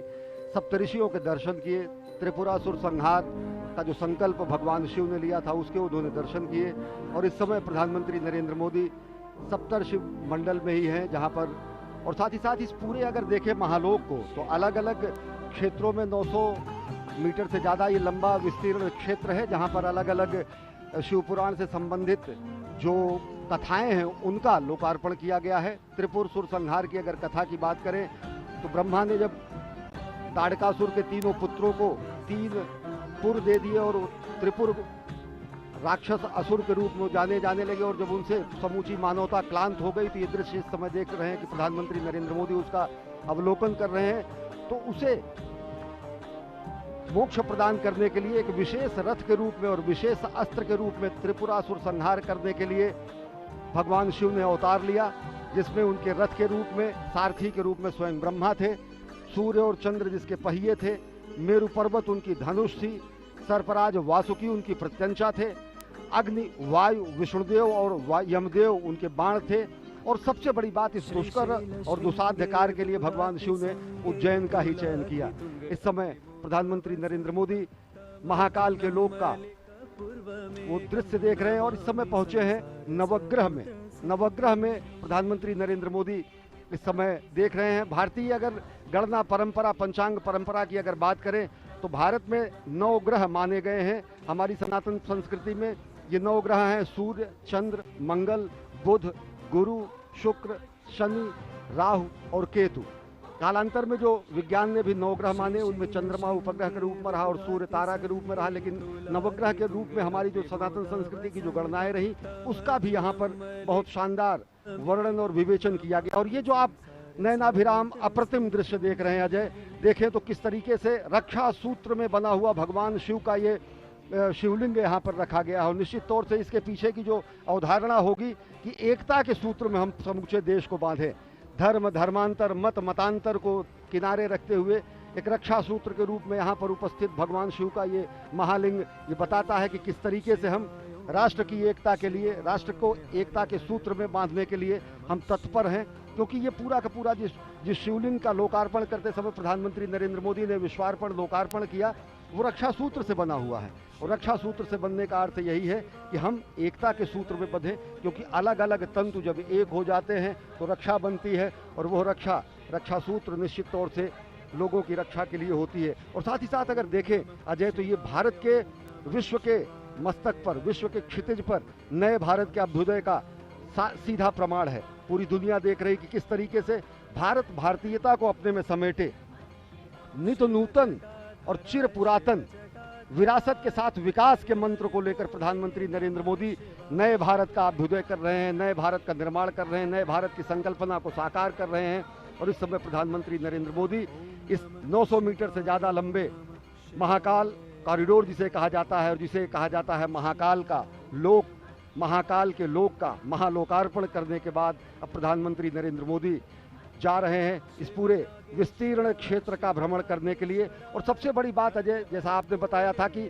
सप्तऋषियों के दर्शन किए, त्रिपुरासुर संहार का जो संकल्प भगवान शिव ने लिया था उसके उन्होंने दर्शन किए, और इस समय प्रधानमंत्री नरेंद्र मोदी सप्तर्षि मंडल में ही हैं, जहां पर, और साथ ही साथ इस पूरे अगर देखें महालोक को तो अलग अलग क्षेत्रों में 900 मीटर से ज़्यादा ये लंबा विस्तीर्ण क्षेत्र है, जहां पर अलग अलग शिवपुराण से संबंधित जो कथाएं हैं उनका लोकार्पण किया गया है। त्रिपुर सुर संहार की अगर कथा की बात करें तो ब्रह्मा ने जब ताड़कासुर के तीनों पुत्रों को 3 पुर दे दिए और त्रिपुर राक्षस असुर के रूप में जाने लगे, और जब उनसे समूची मानवता क्लांत हो गई, तो ये दृश्य इस समय देख रहे हैं कि प्रधानमंत्री नरेंद्र मोदी उसका अवलोकन कर रहे हैं। तो उसे मोक्ष प्रदान करने के लिए एक विशेष रथ के रूप में और विशेष अस्त्र के रूप में त्रिपुरासुर संहार करने के लिए भगवान शिव ने अवतार लिया, जिसमें उनके रथ के रूप में, सारथी के रूप में स्वयं ब्रह्मा थे, सूर्य और चंद्र जिसके पहिए थे, मेरु पर्वत उनकी धनुष थी, सर्पराज वासुकी उनकी प्रत्यंचा थे, अग्नि वायु विष्णुदेव और यमदेव उनके बाण थे, और सबसे बड़ी बात, इस दुष्कर और दुसाध्य कार्य के लिए भगवान शिव ने उज्जैन का ही चयन किया। इस समय प्रधानमंत्री नरेंद्र मोदी महाकाल के लोक का वो दृश्य देख रहे हैं, और इस समय पहुंचे हैं नवग्रह में। नवग्रह में प्रधानमंत्री नरेंद्र मोदी इस समय देख रहे हैं। भारतीय अगर गणना परंपरा, पंचांग परंपरा की अगर बात करें तो भारत में 9 ग्रह माने गए हैं। हमारी सनातन संस्कृति में ये 9 ग्रह हैं: सूर्य, चंद्र, मंगल, बुध, गुरु, शुक्र, शनि, राहु और केतु। कालांतर में जो विज्ञान ने भी 9 ग्रह माने, उनमें चंद्रमा उपग्रह के रूप में रहा और सूर्य तारा के रूप में रहा, लेकिन नवग्रह के रूप में हमारी जो सनातन संस्कृति की जो गणनाएं रही उसका भी यहाँ पर बहुत शानदार वर्णन और विवेचन किया गया। और ये जो आप नयनाभिराम अप्रतिम दृश्य देख रहे हैं अजय, देखें तो किस तरीके से रक्षा सूत्र में बना हुआ भगवान शिव का ये शिवलिंग यहाँ पर रखा गया है। और निश्चित तौर से इसके पीछे की जो अवधारणा होगी कि एकता के सूत्र में हम समूचे देश को बांधे, धर्म धर्मांतर मत मतांतर को किनारे रखते हुए एक रक्षा सूत्र के रूप में यहाँ पर उपस्थित भगवान शिव का ये महालिंग ये बताता है कि किस तरीके से हम राष्ट्र की एकता के लिए, राष्ट्र को एकता के सूत्र में बांधने के लिए हम तत्पर हैं। क्योंकि ये पूरा का पूरा जिस शिवलिंग का लोकार्पण करते समय प्रधानमंत्री नरेंद्र मोदी ने विश्वार्पण लोकार्पण किया, वो रक्षा सूत्र से बना हुआ है। और रक्षा सूत्र से बनने का अर्थ यही है कि हम एकता के सूत्र में बंधे, क्योंकि अलग अलग तंतु जब एक हो जाते हैं तो रक्षा बनती है, और वो रक्षा सूत्र निश्चित तौर से लोगों की रक्षा के लिए होती है। और साथ ही साथ अगर देखें अजय, तो ये भारत के विश्व के मस्तक पर, विश्व के क्षितिज पर नए भारत के अभ्युदय का सीधा प्रमाण है। पूरी दुनिया देख रही कि किस तरीके से भारत भारतीयता को अपने में समेटे, नित नूतन और चिर पुरातन विरासत के साथ विकास के मंत्र को लेकर प्रधानमंत्री नरेंद्र मोदी नए भारत का अभ्युदय कर रहे हैं, नए भारत का निर्माण कर रहे हैं, नए भारत की संकल्पना को साकार कर रहे हैं। और इस समय प्रधानमंत्री नरेंद्र मोदी इस 900 मीटर से ज़्यादा लंबे महाकाल कॉरिडोर जिसे कहा जाता है, और जिसे कहा जाता है महाकाल का लोक, महाकाल के लोक का महालोकार्पण करने के बाद अब प्रधानमंत्री नरेंद्र मोदी जा रहे हैं इस पूरे विस्तीर्ण क्षेत्र का भ्रमण करने के लिए। और सबसे बड़ी बात अजय, जैसा आपने बताया था कि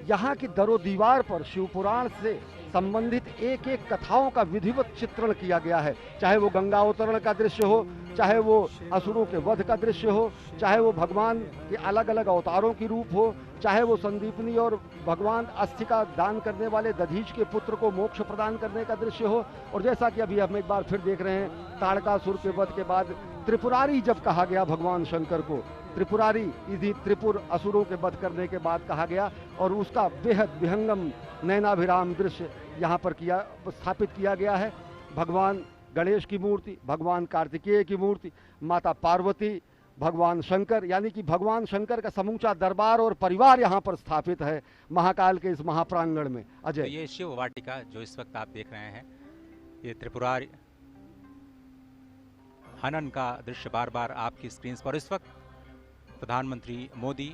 यहाँ की दरो दीवार पर शिवपुराण से संबंधित एक एक कथाओं का विधिवत चित्रण किया गया है। चाहे वो गंगा अवतरण का दृश्य हो, चाहे वो असुरों के वध का दृश्य हो, चाहे वो भगवान के अलग अलग अवतारों की रूप हो, चाहे वो संदीपनी और भगवान अस्थि का दान करने वाले दधीच के पुत्र को मोक्ष प्रदान करने का दृश्य हो। और जैसा कि अभी हम एक बार फिर देख रहे हैं, ताड़कासुर के वध के बाद त्रिपुरारी जब कहा गया भगवान शंकर को, त्रिपुरारी इसी त्रिपुर असुरों के वध करने के बाद कहा गया, और उसका बेहद विहंगम नैनाभिराम दृश्य यहाँ पर स्थापित किया गया है। भगवान गणेश की मूर्ति, भगवान कार्तिकेय की मूर्ति, माता पार्वती, भगवान शंकर, यानी कि भगवान शंकर का समूचा दरबार और परिवार यहाँ पर स्थापित है महाकाल के इस महाप्रांगण में। अजय, तो ये शिव वाटिका जो इस वक्त आप देख रहे हैं, ये त्रिपुरारी हनन का दृश्य बार बार आपकी स्क्रीन पर। इस वक्त प्रधानमंत्री मोदी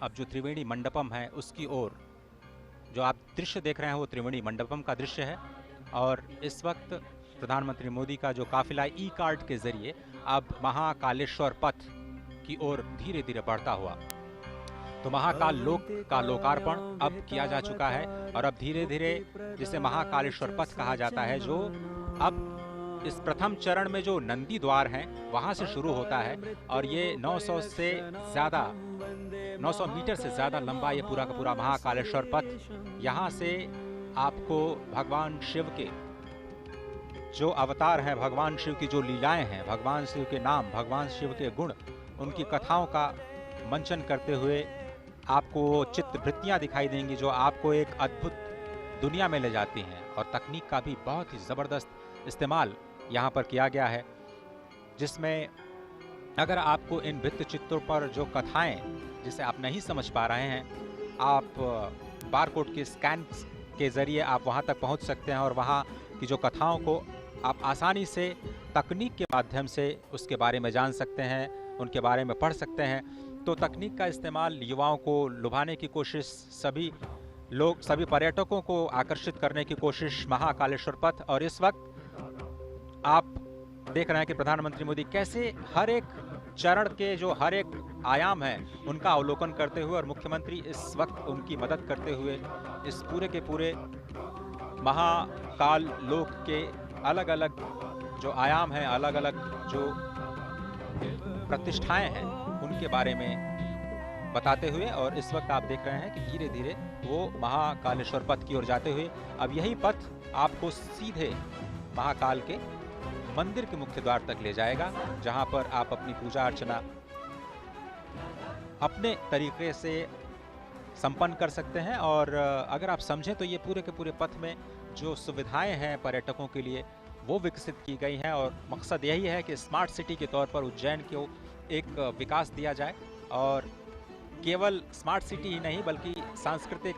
अब जो त्रिवेणी मंडपम है उसकी ओर, जो आप दृश्य देख रहे हैं वो त्रिवेणी मंडपम का दृश्य है। और इस वक्त प्रधानमंत्री मोदी का जो काफिला ई कार्ट के जरिए अब महाकालेश्वर पथ की ओर धीरे धीरे बढ़ता हुआ, तो महाकाल लोक का लोकार्पण अब किया जा चुका है। और अब धीरे धीरे जिसे महाकालेश्वर पथ कहा जाता है, जो अब इस प्रथम चरण में जो नंदी द्वार हैं वहां से शुरू होता है, और ये 900 मीटर से ज्यादा लंबा ये पूरा का पूरा महाकालेश्वर पथ, यहाँ से आपको भगवान शिव के जो अवतार हैं, भगवान शिव की जो लीलाएं हैं, भगवान शिव के नाम, भगवान शिव के गुण, उनकी कथाओं का मंचन करते हुए आपको चित्रवृत्तियां दिखाई देंगी जो आपको एक अद्भुत दुनिया में ले जाती हैं। और तकनीक का भी बहुत ही ज़बरदस्त इस्तेमाल यहाँ पर किया गया है, जिसमें अगर आपको इन भित्ति चित्रों पर जो कथाएं जिसे आप नहीं समझ पा रहे हैं, आप बारकोड के स्कैन के ज़रिए आप वहाँ तक पहुँच सकते हैं, और वहाँ की जो कथाओं को आप आसानी से तकनीक के माध्यम से उसके बारे में जान सकते हैं, उनके बारे में पढ़ सकते हैं। तो तकनीक का इस्तेमाल युवाओं को लुभाने की कोशिश, सभी पर्यटकों को आकर्षित करने की कोशिश, महाकालेश्वर पथ। और इस वक्त आप देख रहे हैं कि प्रधानमंत्री मोदी कैसे हर एक चरण के जो हर एक आयाम है उनका अवलोकन करते हुए, और मुख्यमंत्री इस वक्त उनकी मदद करते हुए इस पूरे के पूरे महाकाल लोक के अलग अलग जो आयाम हैं, अलग अलग जो प्रतिष्ठाएं हैं, उनके बारे में बताते हुए। और इस वक्त आप देख रहे हैं कि धीरे धीरे वो महाकालेश्वर पथ की ओर जाते हुए अब यही पथ आपको सीधे महाकाल के मंदिर के मुख्य द्वार तक ले जाएगा, जहां पर आप अपनी पूजा अर्चना अपने तरीके से संपन्न कर सकते हैं। और अगर आप समझें तो ये पूरे के पूरे पथ में जो सुविधाएं हैं पर्यटकों के लिए वो विकसित की गई हैं, और मकसद यही है कि स्मार्ट सिटी के तौर पर उज्जैन को एक विकास दिया जाए, और केवल स्मार्ट सिटी ही नहीं बल्कि सांस्कृतिक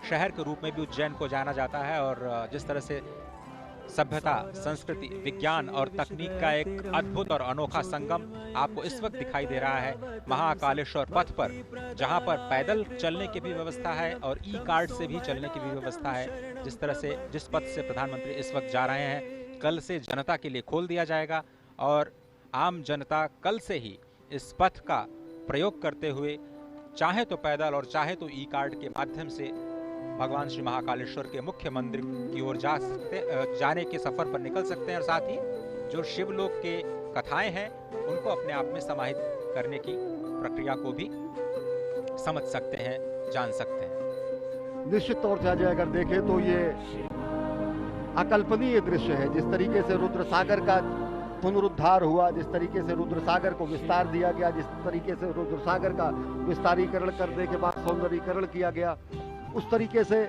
शहर के रूप में भी उज्जैन को जाना जाता है। और जिस तरह से सभ्यता, संस्कृति, विज्ञान और तकनीक का एक अद्भुत और अनोखा संगम आपको इस वक्त दिखाई दे रहा है महाकालेश्वर पथ पर, जहां पर पैदल चलने की भी व्यवस्था है और ई कार्ड से भी चलने की भी व्यवस्था है। जिस पथ से प्रधानमंत्री इस वक्त जा रहे हैं, कल से जनता के लिए खोल दिया जाएगा, और आम जनता कल से ही इस पथ का प्रयोग करते हुए चाहे तो पैदल और चाहे तो ई कार्ड के माध्यम से भगवान श्री महाकालेश्वर के मुख्य मंदिर की ओर जाने के सफर पर निकल सकते हैं और साथ ही जो शिवलोक के कथाएं हैं उनको अपने आप में समाहित करने की प्रक्रिया को भी समझ सकते हैं, जान सकते हैं। निश्चित तौर से अजय अगर देखें तो ये अकल्पनीय दृश्य है। जिस तरीके से रुद्र सागर का पुनरुद्धार हुआ, जिस तरीके से रुद्र सागर को विस्तार दिया गया, जिस तरीके से रुद्र सागर का विस्तारीकरण करने के बाद सौंदर्यीकरण किया गया, उस तरीके से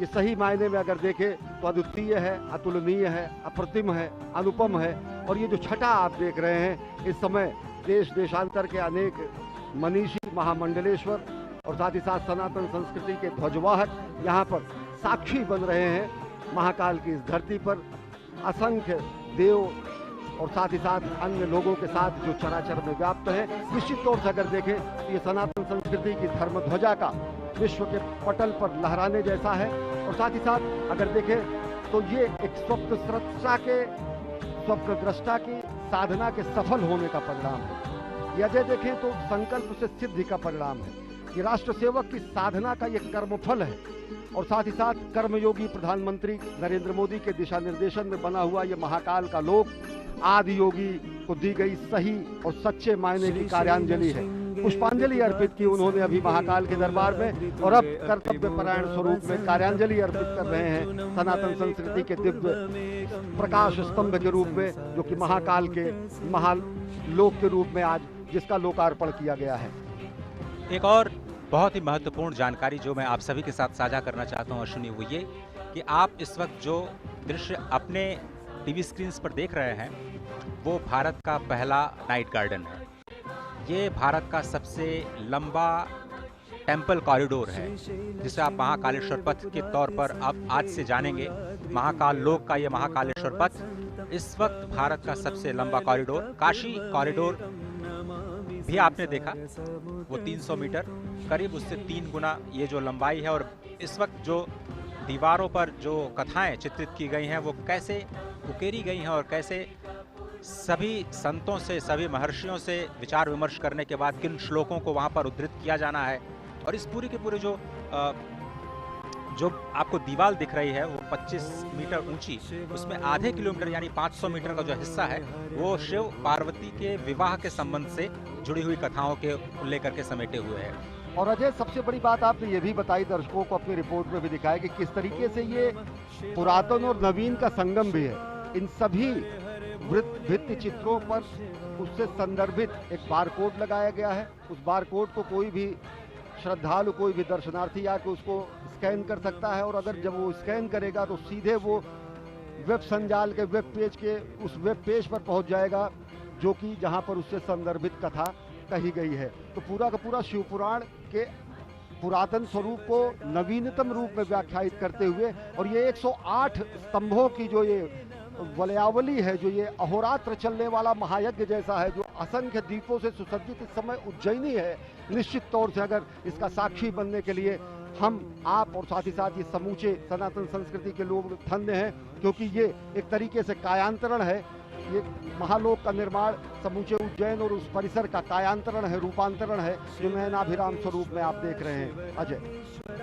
ये सही मायने में अगर देखें तो अद्वितीय है, अतुलनीय है, अप्रतिम है, अनुपम है। और ये जो छटा आप देख रहे हैं, इस समय देश देशांतर के अनेक मनीषी, महामंडलेश्वर और साथ ही साथ सनातन संस्कृति के ध्वजवाहक यहाँ पर साक्षी बन रहे हैं। महाकाल की इस धरती पर असंख्य देव और साथ ही साथ अन्य लोगों के साथ जो चराचर में व्याप्त है, निश्चित तौर से अगर देखें तो ये सनातन संस्कृति की धर्म ध्वजा का विश्व के पटल पर लहराने जैसा है। और साथ ही साथ अगर देखें तो ये एक स्वप्नद्रष्टा की साधना के सफल होने का परिणाम है। ये अजय देखें तो संकल्प से सिद्धि का परिणाम है। ये राष्ट्र सेवक की साधना का ये कर्मफल है। और साथ ही साथ कर्मयोगी प्रधानमंत्री नरेंद्र मोदी के दिशा निर्देशन में बना हुआ ये महाकाल का लोक आदि योगी को दी गई सही और सच्चे मायने की कार्यांजलि है। पुष्पांजलि अर्पित की उन्होंने अभी महाकाल के दरबार में, और अब कर्तव्य परायण स्वरूप में कार्यांजलि अर्पित कर रहे हैं सनातन संस्कृति के दिव्य प्रकाश स्तंभ के रूप में, जो कि महाकाल के महालोक के रूप में आज जिसका लोकार्पण किया गया है। एक और बहुत ही महत्वपूर्ण जानकारी जो मैं आप सभी के साथ साझा करना चाहता हूँ अश्विनी, वो ये कि आप इस वक्त जो दृश्य अपने टीवी स्क्रीन पर देख रहे हैं वो भारत का पहला नाइट गार्डन है। ये भारत का सबसे लंबा टेम्पल कॉरिडोर है, जिसे आप महाकालेश्वर पथ के तौर पर अब आज से जानेंगे। महाकाल लोक का ये महाकालेश्वर पथ इस वक्त भारत का सबसे लंबा कॉरिडोर, काशी कॉरिडोर भी आपने देखा, वो 300 मीटर करीब उससे 3 गुना ये जो लंबाई है। और इस वक्त जो दीवारों पर जो कथाएं चित्रित की गई हैं वो कैसे उकेरी गई हैं और कैसे सभी संतों से, सभी महर्षियों से विचार विमर्श करने के बाद किन श्लोकों को वहाँ पर उद्धृत किया जाना है। और इस पूरी के पूरे जो आपको दीवार दिख रही है वो 25 मीटर ऊंची, उसमें आधे किलोमीटर यानी 500 मीटर का जो हिस्सा है वो शिव पार्वती के विवाह के संबंध से जुड़ी हुई कथाओं के लेकर के समेटे हुए हैं। और अजय, सबसे बड़ी बात आपने ये भी बताई, दर्शकों को अपनी रिपोर्ट में भी दिखाया कि किस तरीके से ये पुरातन और नवीन का संगम भी है। इन सभी भित्ति चित्रों पर उससे संदर्भित एक बारकोड लगाया गया है। उस बारकोड को कोई भी श्रद्धालु, कोई भी दर्शनार्थी आके उसको स्कैन कर सकता है, और अगर जब वो स्कैन करेगा तो सीधे वो वेब संजाल के वेब पेज के उस वेब पेज पर पहुंच जाएगा, जो कि जहां पर उससे संदर्भित कथा कही गई है। तो पूरा का पूरा शिव पुराण के पुरातन स्वरूप को नवीनतम रूप में व्याख्यायित करते हुए, और ये 108 स्तंभों की जो ये वलयावली है, जो ये अहोरात्र चलने वाला महायज्ञ जैसा है, जो असंख्य दीपों से सुसज्जित इस समय उज्जैनी है, निश्चित तौर से अगर इसका साक्षी बनने के लिए हम, आप और साथ ही साथ ये समूचे सनातन संस्कृति के लोग धन्य हैं, क्योंकि ये एक तरीके से कायांतरण है। ये महालोक का निर्माण समूचे उज्जैन और उस परिसर का कायांतरण है, रूपांतरण है, जो नयनाभिराम स्वरूप में आप देख रहे हैं। अजय,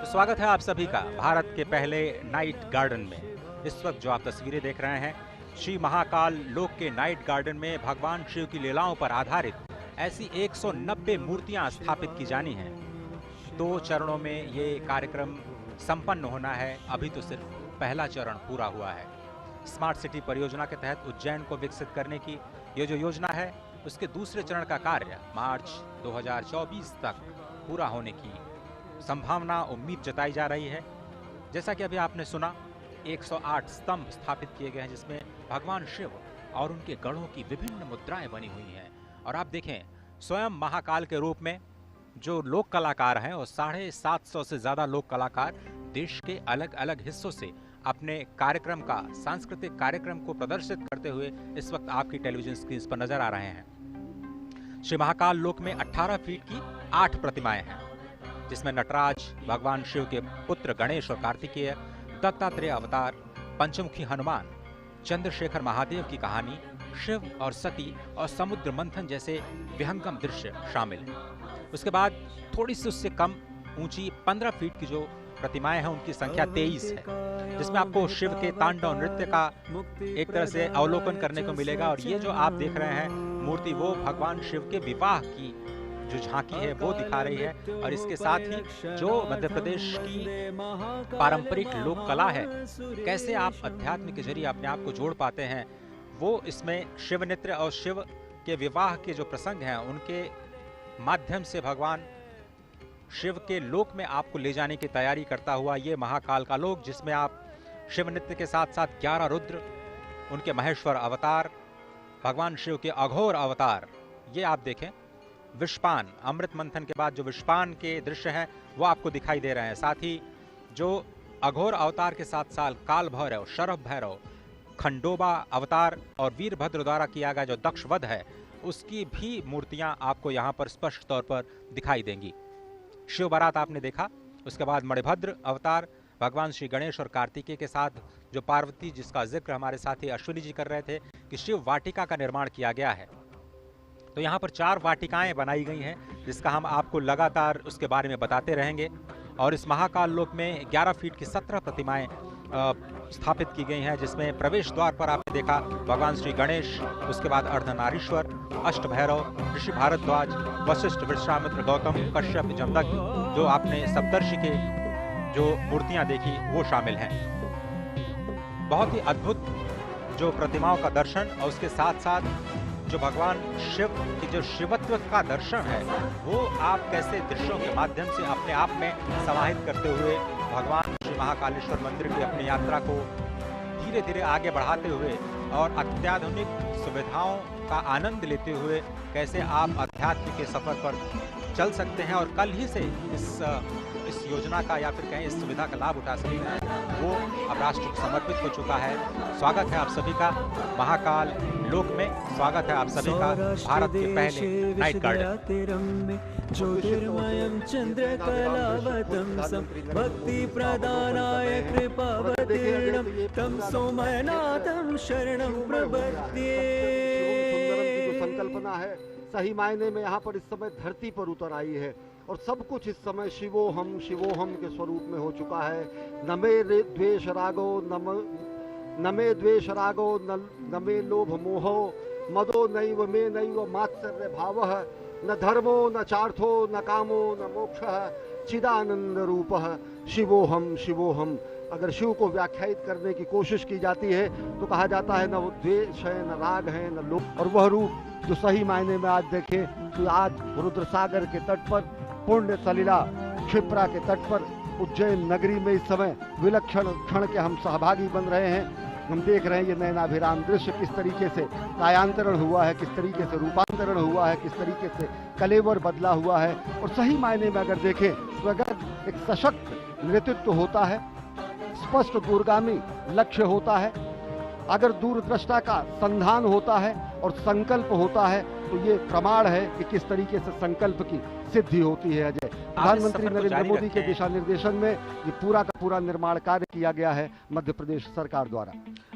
स्वागत है आप सभी का भारत के पहले नाइट गार्डन में। इस वक्त जो आप तस्वीरें देख रहे हैं, श्री महाकाल लोक के नाइट गार्डन में भगवान शिव की लीलाओं पर आधारित ऐसी 190 मूर्तियां स्थापित की जानी हैं। 2 चरणों में ये कार्यक्रम संपन्न होना है। अभी तो सिर्फ पहला चरण पूरा हुआ है। स्मार्ट सिटी परियोजना के तहत उज्जैन को विकसित करने की ये जो योजना है, उसके दूसरे चरण का कार्य मार्च 2024 तक पूरा होने की संभावना, उम्मीद जताई जा रही है। जैसा कि अभी आपने सुना, 108 स्तंभ स्थापित किए गए हैं, जिसमें भगवान शिव और उनके गढ़ों की विभिन्न मुद्राएं बनी हुई हैं। और आप देखें, स्वयं महाकाल के रूप में जो लोक कलाकार हैं, और 750 से ज़्यादा लोक कलाकार देश के अलग अलग हिस्सों से अपने कार्यक्रम का, सांस्कृतिक कार्यक्रम को प्रदर्शित करते हुए इस वक्त आपकी टेलीविजन स्क्रीन पर नजर आ रहे हैं। श्री महाकाल लोक में 18 फीट की 8 प्रतिमाएं हैं, जिसमें नटराज, भगवान शिव के पुत्र गणेश और कार्तिकेय, दत्तात्रेय अवतार, पंचमुखी हनुमान, चंद्रशेखर महादेव की कहानी, शिव और सती और समुद्र मंथन जैसे विहंगम दृश्य शामिल हैं। उसके बाद थोड़ी सी उससे कम ऊंची 15 फीट की जो प्रतिमाएं हैं उनकी संख्या 23 है, जिसमें आपको शिव के तांडव नृत्य का एक तरह से अवलोकन करने को मिलेगा। और ये जो आप देख रहे हैं मूर्ति, वो भगवान शिव के विवाह की जो झांकी है वो दिखा रही है। और इसके साथ ही जो मध्य प्रदेश की पारंपरिक लोक कला है, कैसे आप अध्यात्म के जरिए अपने आप को जोड़ पाते हैं, वो इसमें शिव नृत्य और शिव के विवाह के जो प्रसंग हैं उनके माध्यम से भगवान शिव के लोक में आपको ले जाने की तैयारी करता हुआ ये महाकाल का लोक, जिसमें आप शिव नृत्य के साथ साथ 11 रुद्र, उनके महेश्वर अवतार, भगवान शिव के अघोर अवतार, ये आप देखें। विषपान, अमृत मंथन के बाद जो विषपान के दृश्य हैं वो आपको दिखाई दे रहे हैं। साथ ही जो अघोर अवतार के साथ साथ काल भैरव, शरभ भैरव, खंडोबा अवतार और वीरभद्र द्वारा किया गया जो दक्ष वध है, उसकी भी मूर्तियां आपको यहाँ पर स्पष्ट तौर पर दिखाई देंगी। शिव बारात आपने देखा, उसके बाद मणिभद्र अवतार, भगवान श्री गणेश और कार्तिकेय के साथ जो पार्वती, जिसका जिक्र हमारे साथी अश्विनी जी कर रहे थे कि शिव वाटिका का निर्माण किया गया है। तो यहाँ पर 4 वाटिकाएं बनाई गई हैं, जिसका हम आपको लगातार उसके बारे में बताते रहेंगे। और इस महाकाल लोक में 11 फीट की 17 प्रतिमाएं स्थापित की गई हैं, जिसमें प्रवेश द्वार पर आपने देखा भगवान श्री गणेश, उसके बाद अर्धनारीश्वर, अष्ट भैरव, ऋषि भारद्वाज, वशिष्ठ, विश्वामित्र, गौतम, कश्यप, जमदग्नि, जो आपने सप्तर्षि के जो मूर्तियां देखी वो शामिल हैं। बहुत ही अद्भुत जो प्रतिमाओं का दर्शन और उसके साथ साथ जो भगवान शिव की जो शिवत्व का दर्शन है, वो आप कैसे दृश्यों के माध्यम से अपने आप में समाहित करते हुए भगवान श्री महाकालेश्वर मंदिर की अपनी यात्रा को धीरे धीरे आगे बढ़ाते हुए और अत्याधुनिक सुविधाओं का आनंद लेते हुए कैसे आप अध्यात्म के सफर पर चल सकते हैं और कल ही से इस योजना का या फिर कहें इस सुविधा का लाभ उठा सकते हैं, वो अब राष्ट्र को समर्पित हो चुका है। स्वागत है आप सभी का महाकाल लोक में, स्वागत है आप सभी का भारत के पहले नाइट गार्डन। ज्योतिर्मयं चंद्रकलावतं सं भक्ति प्रदानाय कृपावतीर्णं तं सोमनाथं शरणं प्रपद्ये। संकल्पना है सही मायने में यहाँ पर इस समय धरती पर उतर आई है और सब कुछ इस समय शिवोहम के स्वरूप में हो चुका है। न मे द्वेष रागो न मे द्वेष रागो न मे लोभ मोहो मदो नैव मे नैव मात्सर्य भावः न धर्मो न चार्थो न कामो न मोक्षः चिदानंद रूपः शिवोहम। अगर शिव को व्याख्यायित करने की कोशिश की जाती है तो कहा जाता है न वो द्वेष है, न राग है, न लोभ। और वह रूप जो सही मायने में आज देखें तो आज रुद्र सागर के तट पर, पुण्य सलिला क्षिप्रा के तट पर, उज्जैन नगरी में इस समय विलक्षण क्षण के हम सहभागी बन रहे हैं। हम देख रहे हैं ये नयनाभिराम दृश्य, किस तरीके से कायांतरण हुआ है, किस तरीके से रूपांतरण हुआ है, किस तरीके से कलेवर बदला हुआ है। और सही मायने में अगर देखें तो अगर एक सशक्त नेतृत्व होता है, स्पष्ट दूरगामी लक्ष्य होता है, अगर दूरदृष्टा का संधान होता है और संकल्प होता है, तो ये प्रमाण है कि किस तरीके से संकल्प की सिद्धि होती है। अजय, प्रधानमंत्री नरेंद्र मोदी के दिशा निर्देशन में ये पूरा का पूरा निर्माण कार्य किया गया है मध्य प्रदेश सरकार द्वारा।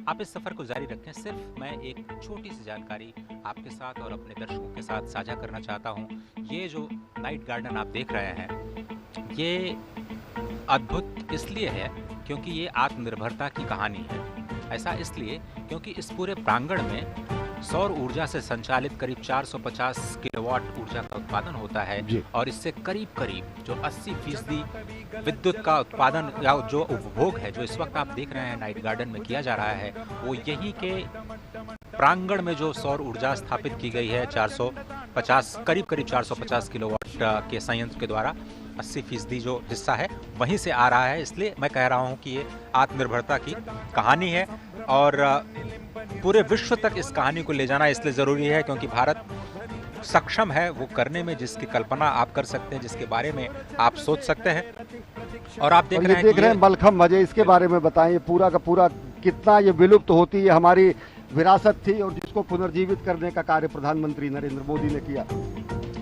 आप इस सफर को जारी रखें। सिर्फ मैं एक छोटी सी जानकारी आपके साथ और अपने दर्शकों के साथ साझा करना चाहता हूँ। ये जो नाइट गार्डन आप देख रहे हैं, ये अद्भुत इसलिए है क्योंकि ये आत्मनिर्भरता की कहानी है। ऐसा इसलिए क्योंकि इस पूरे प्रांगण में सौर ऊर्जा से संचालित करीब 450 किलोवाट ऊर्जा का उत्पादन होता है और इससे करीब जो 80% विद्युत का उत्पादन या जो उपभोग है, जो इस वक्त आप देख रहे हैं नाइट गार्डन में किया जा रहा है, वो यही के प्रांगण में जो सौर ऊर्जा स्थापित की गई है 450 करीब 450 किलोवाट के संयंत्र के द्वारा 80% जो हिस्सा है वहीं से आ रहा है। इसलिए मैं कह रहा हूं कि ये आत्मनिर्भरता की कहानी है और पूरे विश्व तक इस कहानी को ले जाना इसलिए ज़रूरी है क्योंकि भारत सक्षम है वो करने में जिसकी कल्पना आप कर सकते हैं, जिसके बारे में आप सोच सकते हैं। और आप देख रहे हैं मलखम्ब मजे, इसके बारे में बताएं, पूरा का पूरा कितना ये विलुप्त होती है हमारी विरासत थी और जिसको पुनर्जीवित करने का कार्य प्रधानमंत्री नरेंद्र मोदी ने किया।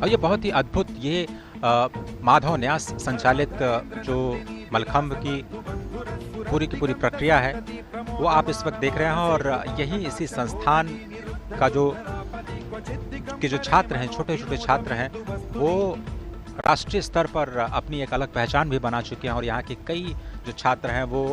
और ये बहुत ही अद्भुत, ये माधव न्यास संचालित जो मलखम्ब की पूरी प्रक्रिया है वो आप इस वक्त देख रहे हैं और यही इसी संस्थान का जो छात्र हैं, छोटे छोटे छात्र हैं, वो राष्ट्रीय स्तर पर अपनी एक अलग पहचान भी बना चुके हैं और यहाँ के कई जो छात्र हैं वो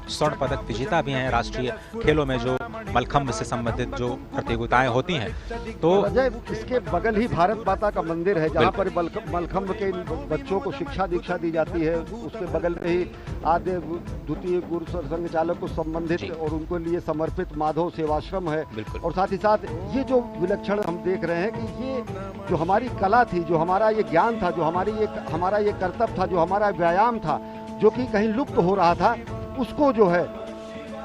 स्वर्ण पदक विजेता भी हैं राष्ट्रीय खेलों में, जो मलखम्ब से संबंधित जो प्रतियोगिताएं होती हैं। तो अजय, इसके बगल ही भारत माता का मंदिर है जहाँ पर मलखम्ब के बच्चों को शिक्षा दीक्षा दी जाती है। उसके बगल में ही आद्य द्वितीय गुरु संघ चालक को संबंधित और उनको लिए समर्पित माधव सेवाश्रम है। और साथ ही साथ ये जो विलक्षण हम देख रहे हैं कि ये जो हमारी कला थी, जो हमारा ये ज्ञान था, जो हमारा ये कर्तव्य था, जो हमारा व्यायाम था, जो कि कहीं लुप्त हो रहा था, उसको जो है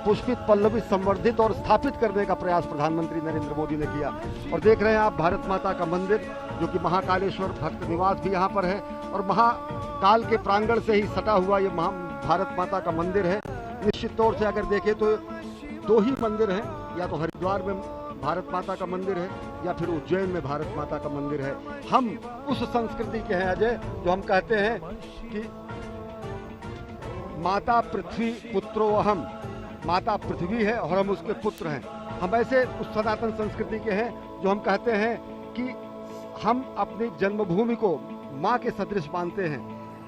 पुष्पित पल्लवित संवर्धित और स्थापित करने का प्रयास प्रधानमंत्री नरेंद्र मोदी ने किया। और देख रहे हैं आप भारत माता का मंदिर, जो कि महाकालेश्वर भक्त निवास भी यहाँ पर है और महाकाल के प्रांगण से ही सटा हुआ ये भारत माता का मंदिर है। निश्चित तौर से अगर देखें तो 2 ही मंदिर हैं, या तो हरिद्वार में भारत माता का मंदिर है या फिर उज्जैन में भारत माता का मंदिर है। हम उस संस्कृति के हैं अजय, जो हम कहते हैं कि माता पृथ्वी पुत्रो अहम, माता पृथ्वी है और हम उसके पुत्र हैं। हम ऐसे उस सनातन संस्कृति के हैं जो हम कहते हैं कि हम अपनी जन्मभूमि को माँ के सदृश मानते हैं।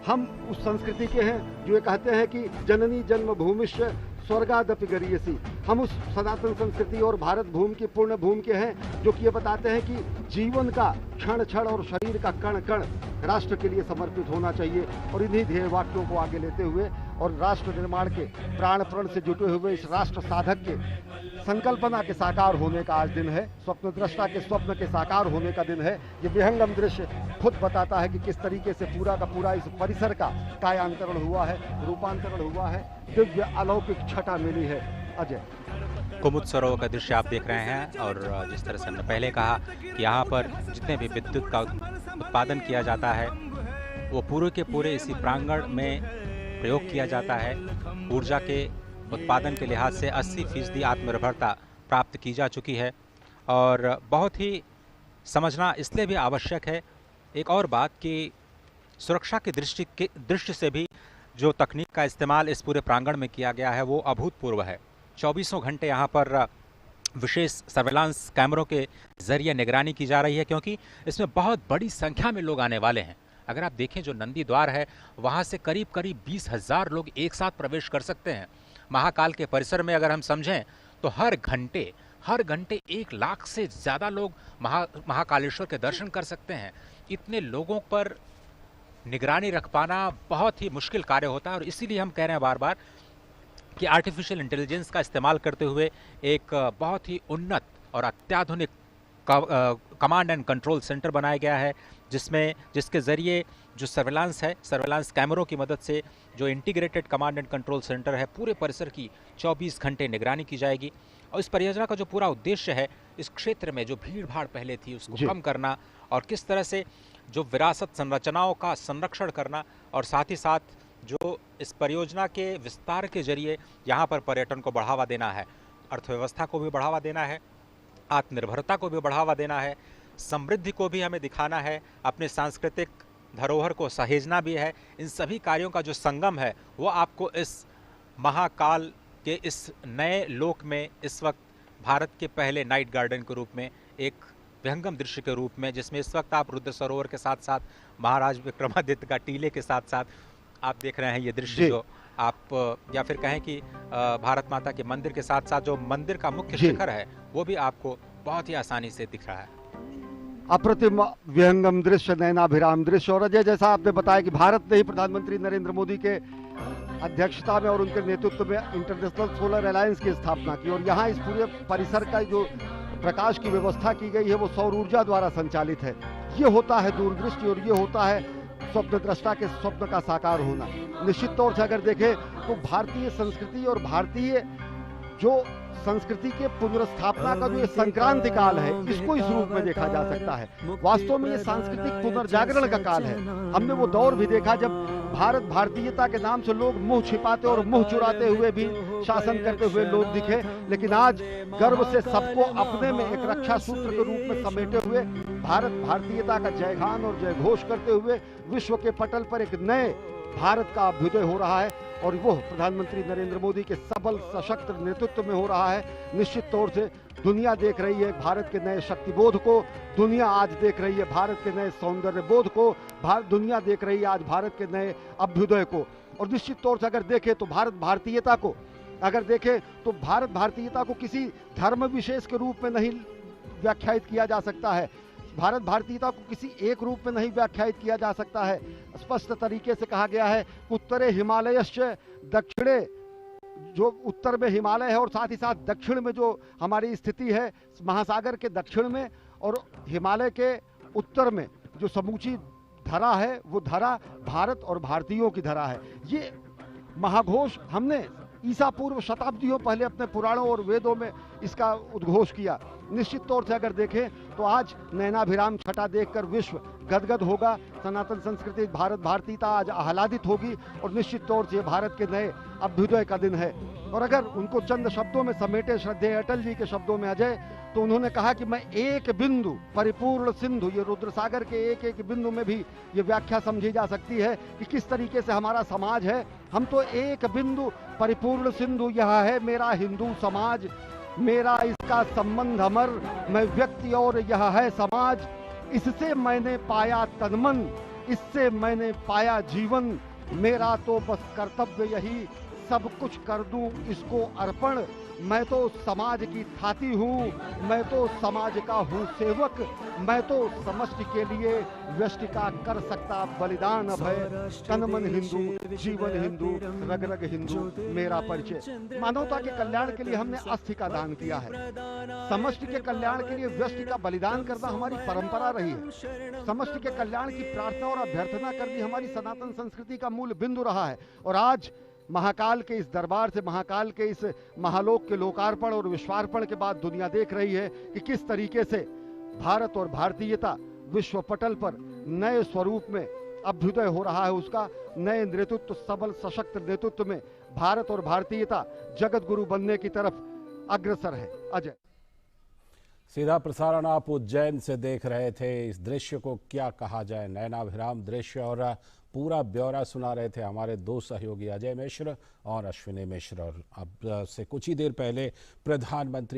हम उस संस्कृति के हैं जो ये कहते हैं कि जननी जन्मभूमिश्च स्वर्गादपि गरीयसी। हम उस सनातन संस्कृति और भारत भूमि की पूर्ण भूमि के हैं जो कि ये बताते हैं कि जीवन का क्षण क्षण और शरीर का कण कण राष्ट्र के लिए समर्पित होना चाहिए। और इन्हीं ध्येय वाक्यों को आगे लेते हुए और राष्ट्र निर्माण के प्राण प्रण से जुटे हुए इस राष्ट्र साधक के संकल्पना के साकार होने का आज दिन है, स्वप्न दृष्टा के स्वप्न के साकार होने का दिन है। ये विहंगम दृश्य खुद बताता है कि किस तरीके से पूरा का पूरा इस परिसर का कायांतरण हुआ है, रूपांतरण हुआ है, दिव्य अलौकिक छटा मिली है। अजय, कुमुद सरोवर का दृश्य आप देख रहे हैं और जिस तरह से हमने पहले कहा कि यहाँ पर जितने भी विद्युत का उत्पादन किया जाता है वो पूरे के पूरे इसी प्रांगण में प्रयोग किया जाता है। ऊर्जा के उत्पादन के लिहाज से 80% आत्मनिर्भरता प्राप्त की जा चुकी है और बहुत ही समझना इसलिए भी आवश्यक है एक और बात कि सुरक्षा की दृष्टि से भी जो तकनीक का इस्तेमाल इस पूरे प्रांगण में किया गया है वो अभूतपूर्व है। 24 घंटे यहाँ पर विशेष सर्वेलांस कैमरों के जरिए निगरानी की जा रही है, क्योंकि इसमें बहुत बड़ी संख्या में लोग आने वाले हैं। अगर आप देखें जो नंदी द्वार है वहाँ से करीब 20,000 लोग एक साथ प्रवेश कर सकते हैं। महाकाल के परिसर में अगर हम समझें तो हर घंटे 1 लाख से ज़्यादा लोग महाकालेश्वर के दर्शन कर सकते हैं। इतने लोगों पर निगरानी रख पाना बहुत ही मुश्किल कार्य होता है और इसीलिए हम कह रहे हैं बार बार कि आर्टिफिशियल इंटेलिजेंस का इस्तेमाल करते हुए एक बहुत ही उन्नत और अत्याधुनिक कमांड एंड कंट्रोल सेंटर बनाया गया है, जिसके ज़रिए जो सर्वेलांस कैमरों की मदद से जो integrated command and control centre है पूरे परिसर की 24 घंटे निगरानी की जाएगी। और इस परियोजना का जो पूरा उद्देश्य है इस क्षेत्र में जो भीड़ भाड़ पहले थी उसको कम करना और किस तरह से जो विरासत संरचनाओं का संरक्षण करना और साथ ही साथ जो इस परियोजना के विस्तार के जरिए यहाँ पर पर्यटन को बढ़ावा देना है, अर्थव्यवस्था को भी बढ़ावा देना है, आत्मनिर्भरता को भी बढ़ावा देना है, समृद्धि को भी हमें दिखाना है, अपने सांस्कृतिक धरोहर को सहेजना भी है। इन सभी कार्यों का जो संगम है वो आपको इस महाकाल के इस नए लोक में इस वक्त भारत के पहले नाइट गार्डन के रूप में एक विहंगम दृश्य के रूप में, जिसमें इस वक्त आप रुद्र सरोवर के साथ साथ महाराज विक्रमादित्य का टीले के साथ साथ आप देख रहे हैं ये दृश्य, जो आप या फिर कहें कि भारत माता के मंदिर के साथ साथ जो मंदिर का मुख्य शिखर है वो भी आपको बहुत ही आसानी से दिख रहा है। अप्रतिम विहंगम दृश्य, नयनाभिराम दृश्य। और अजय, जैसा आपने बताया कि भारत ने ही प्रधानमंत्री नरेंद्र मोदी के अध्यक्षता में और उनके नेतृत्व में इंटरनेशनल सोलर अलायंस की स्थापना की और यहाँ इस पूरे परिसर का जो प्रकाश की व्यवस्था की गई है वो सौर ऊर्जा द्वारा संचालित है। ये होता है दूरदृष्टि और ये होता है स्वप्न दृष्टा के स्वप्न का साकार होना। निश्चित तौर से अगर देखें तो भारतीय संस्कृति और भारतीय जो संस्कृति के पुनर्स्थापना का जो ये संक्रांति काल है इसको इस रूप में देखा जा सकता है। वास्तव में ये सांस्कृतिक पुनर्जागरण का काल है। हमने वो दौर भी देखा जब भारत भारतीयता के नाम से लोग मुंह छिपाते और मुंह चुराते हुए भी शासन करते हुए लोग दिखे, लेकिन आज गर्व से सबको अपने में एक रक्षा सूत्र के रूप में समेटे हुए भारत भारतीयता का जयगान और जयघोष करते हुए विश्व के पटल पर एक नए भारत का अभ्युदय हो रहा है और वो प्रधानमंत्री नरेंद्र मोदी के सबल सशक्त नेतृत्व में हो रहा है। निश्चित तौर से दुनिया देख रही है भारत के नए शक्तिबोध को, दुनिया आज देख रही है भारत के नए सौंदर्य बोध को, दुनिया देख रही है आज भारत के नए अभ्युदय को। और निश्चित तौर से अगर देखें तो भारत भारतीयता को भारत भारतीयता को किसी धर्म विशेष के रूप में नहीं व्याख्यायित किया जा सकता है। भारत भारतीयता को किसी एक रूप में नहीं व्याख्यायित किया जा सकता है। स्पष्ट तरीके से कहा गया है, उत्तरे हिमालयश्च दक्षिणे, जो उत्तर में हिमालय है और साथ ही साथ दक्षिण में जो हमारी स्थिति है महासागर के दक्षिण में और हिमालय के उत्तर में जो समूची धरा है वो धरा भारत और भारतीयों की धरा है। ये महाघोष हमने ईसा पूर्व शताब्दियों पहले अपने पुराणों और वेदों में इसका उद्घोष किया। निश्चित तौर से अगर देखें तो आज नैनाभिराम छटा देखकर विश्व गदगद होगा, सनातन संस्कृति भारत भारतीयता आज आह्लादित होगी और निश्चित तौर से भारत के नए अभ्युदय का दिन है। और अगर उनको चंद शब्दों में समेटे श्रद्धेय अटल जी के शब्दों में अजय, तो उन्होंने कहा कि मैं एक बिंदु परिपूर्ण सिंधु, ये रुद्र सागर के एक एक बिंदु में भी ये व्याख्या समझी जा सकती है कि किस तरीके से हमारा समाज है। हम तो एक बिंदु परिपूर्ण सिंधु, यह है मेरा हिंदू समाज, मेरा इसका संबंध अमर, मैं व्यक्ति और यह है समाज, इससे मैंने पाया तनमन, इससे मैंने पाया जीवन, मेरा तो बस कर्तव्य यही सब कुछ कर दूं इसको अर्पण, मैं तो समाज की थाती हूँ, मैं तो समाज का हूँ सेवक, मैं तो समष्टि के लिए व्यष्टि का कर सकता बलिदान अभय, तन मन हिंदू जीवन हिंदू रग रग हिंदू मेरा परिचय। मानवता के कल्याण के लिए हमने अस्थि का दान किया है, समष्टि के कल्याण के लिए व्यष्टि का बलिदान करना हमारी परंपरा रही है, समष्टि के कल्याण की प्रार्थना और अभ्यर्थना करनी हमारी सनातन संस्कृति का मूल बिंदु रहा है। और आज महाकाल के इस दरबार से, महाकाल के इस महालोक के लोकार्पण और विश्वार्पण के बाद दुनिया देख रही है कि किस तरीके से भारत और भारतीयता विश्व पटल पर नए स्वरूप में अभ्युदय हो रहा है। उसका नए नेतृत्व, सबल सशक्त नेतृत्व में भारत और भारतीयता जगत गुरु बनने की तरफ अग्रसर है। अजय, सीधा प्रसारण आप उज्जैन से देख रहे थे। इस दृश्य को क्या कहा जाए, नैनाभिराम दृश्य, और पूरा ब्यौरा सुना रहे थे हमारे दो सहयोगी अजय मिश्र और अश्विनी मिश्र। और अब से कुछ ही देर पहले प्रधानमंत्री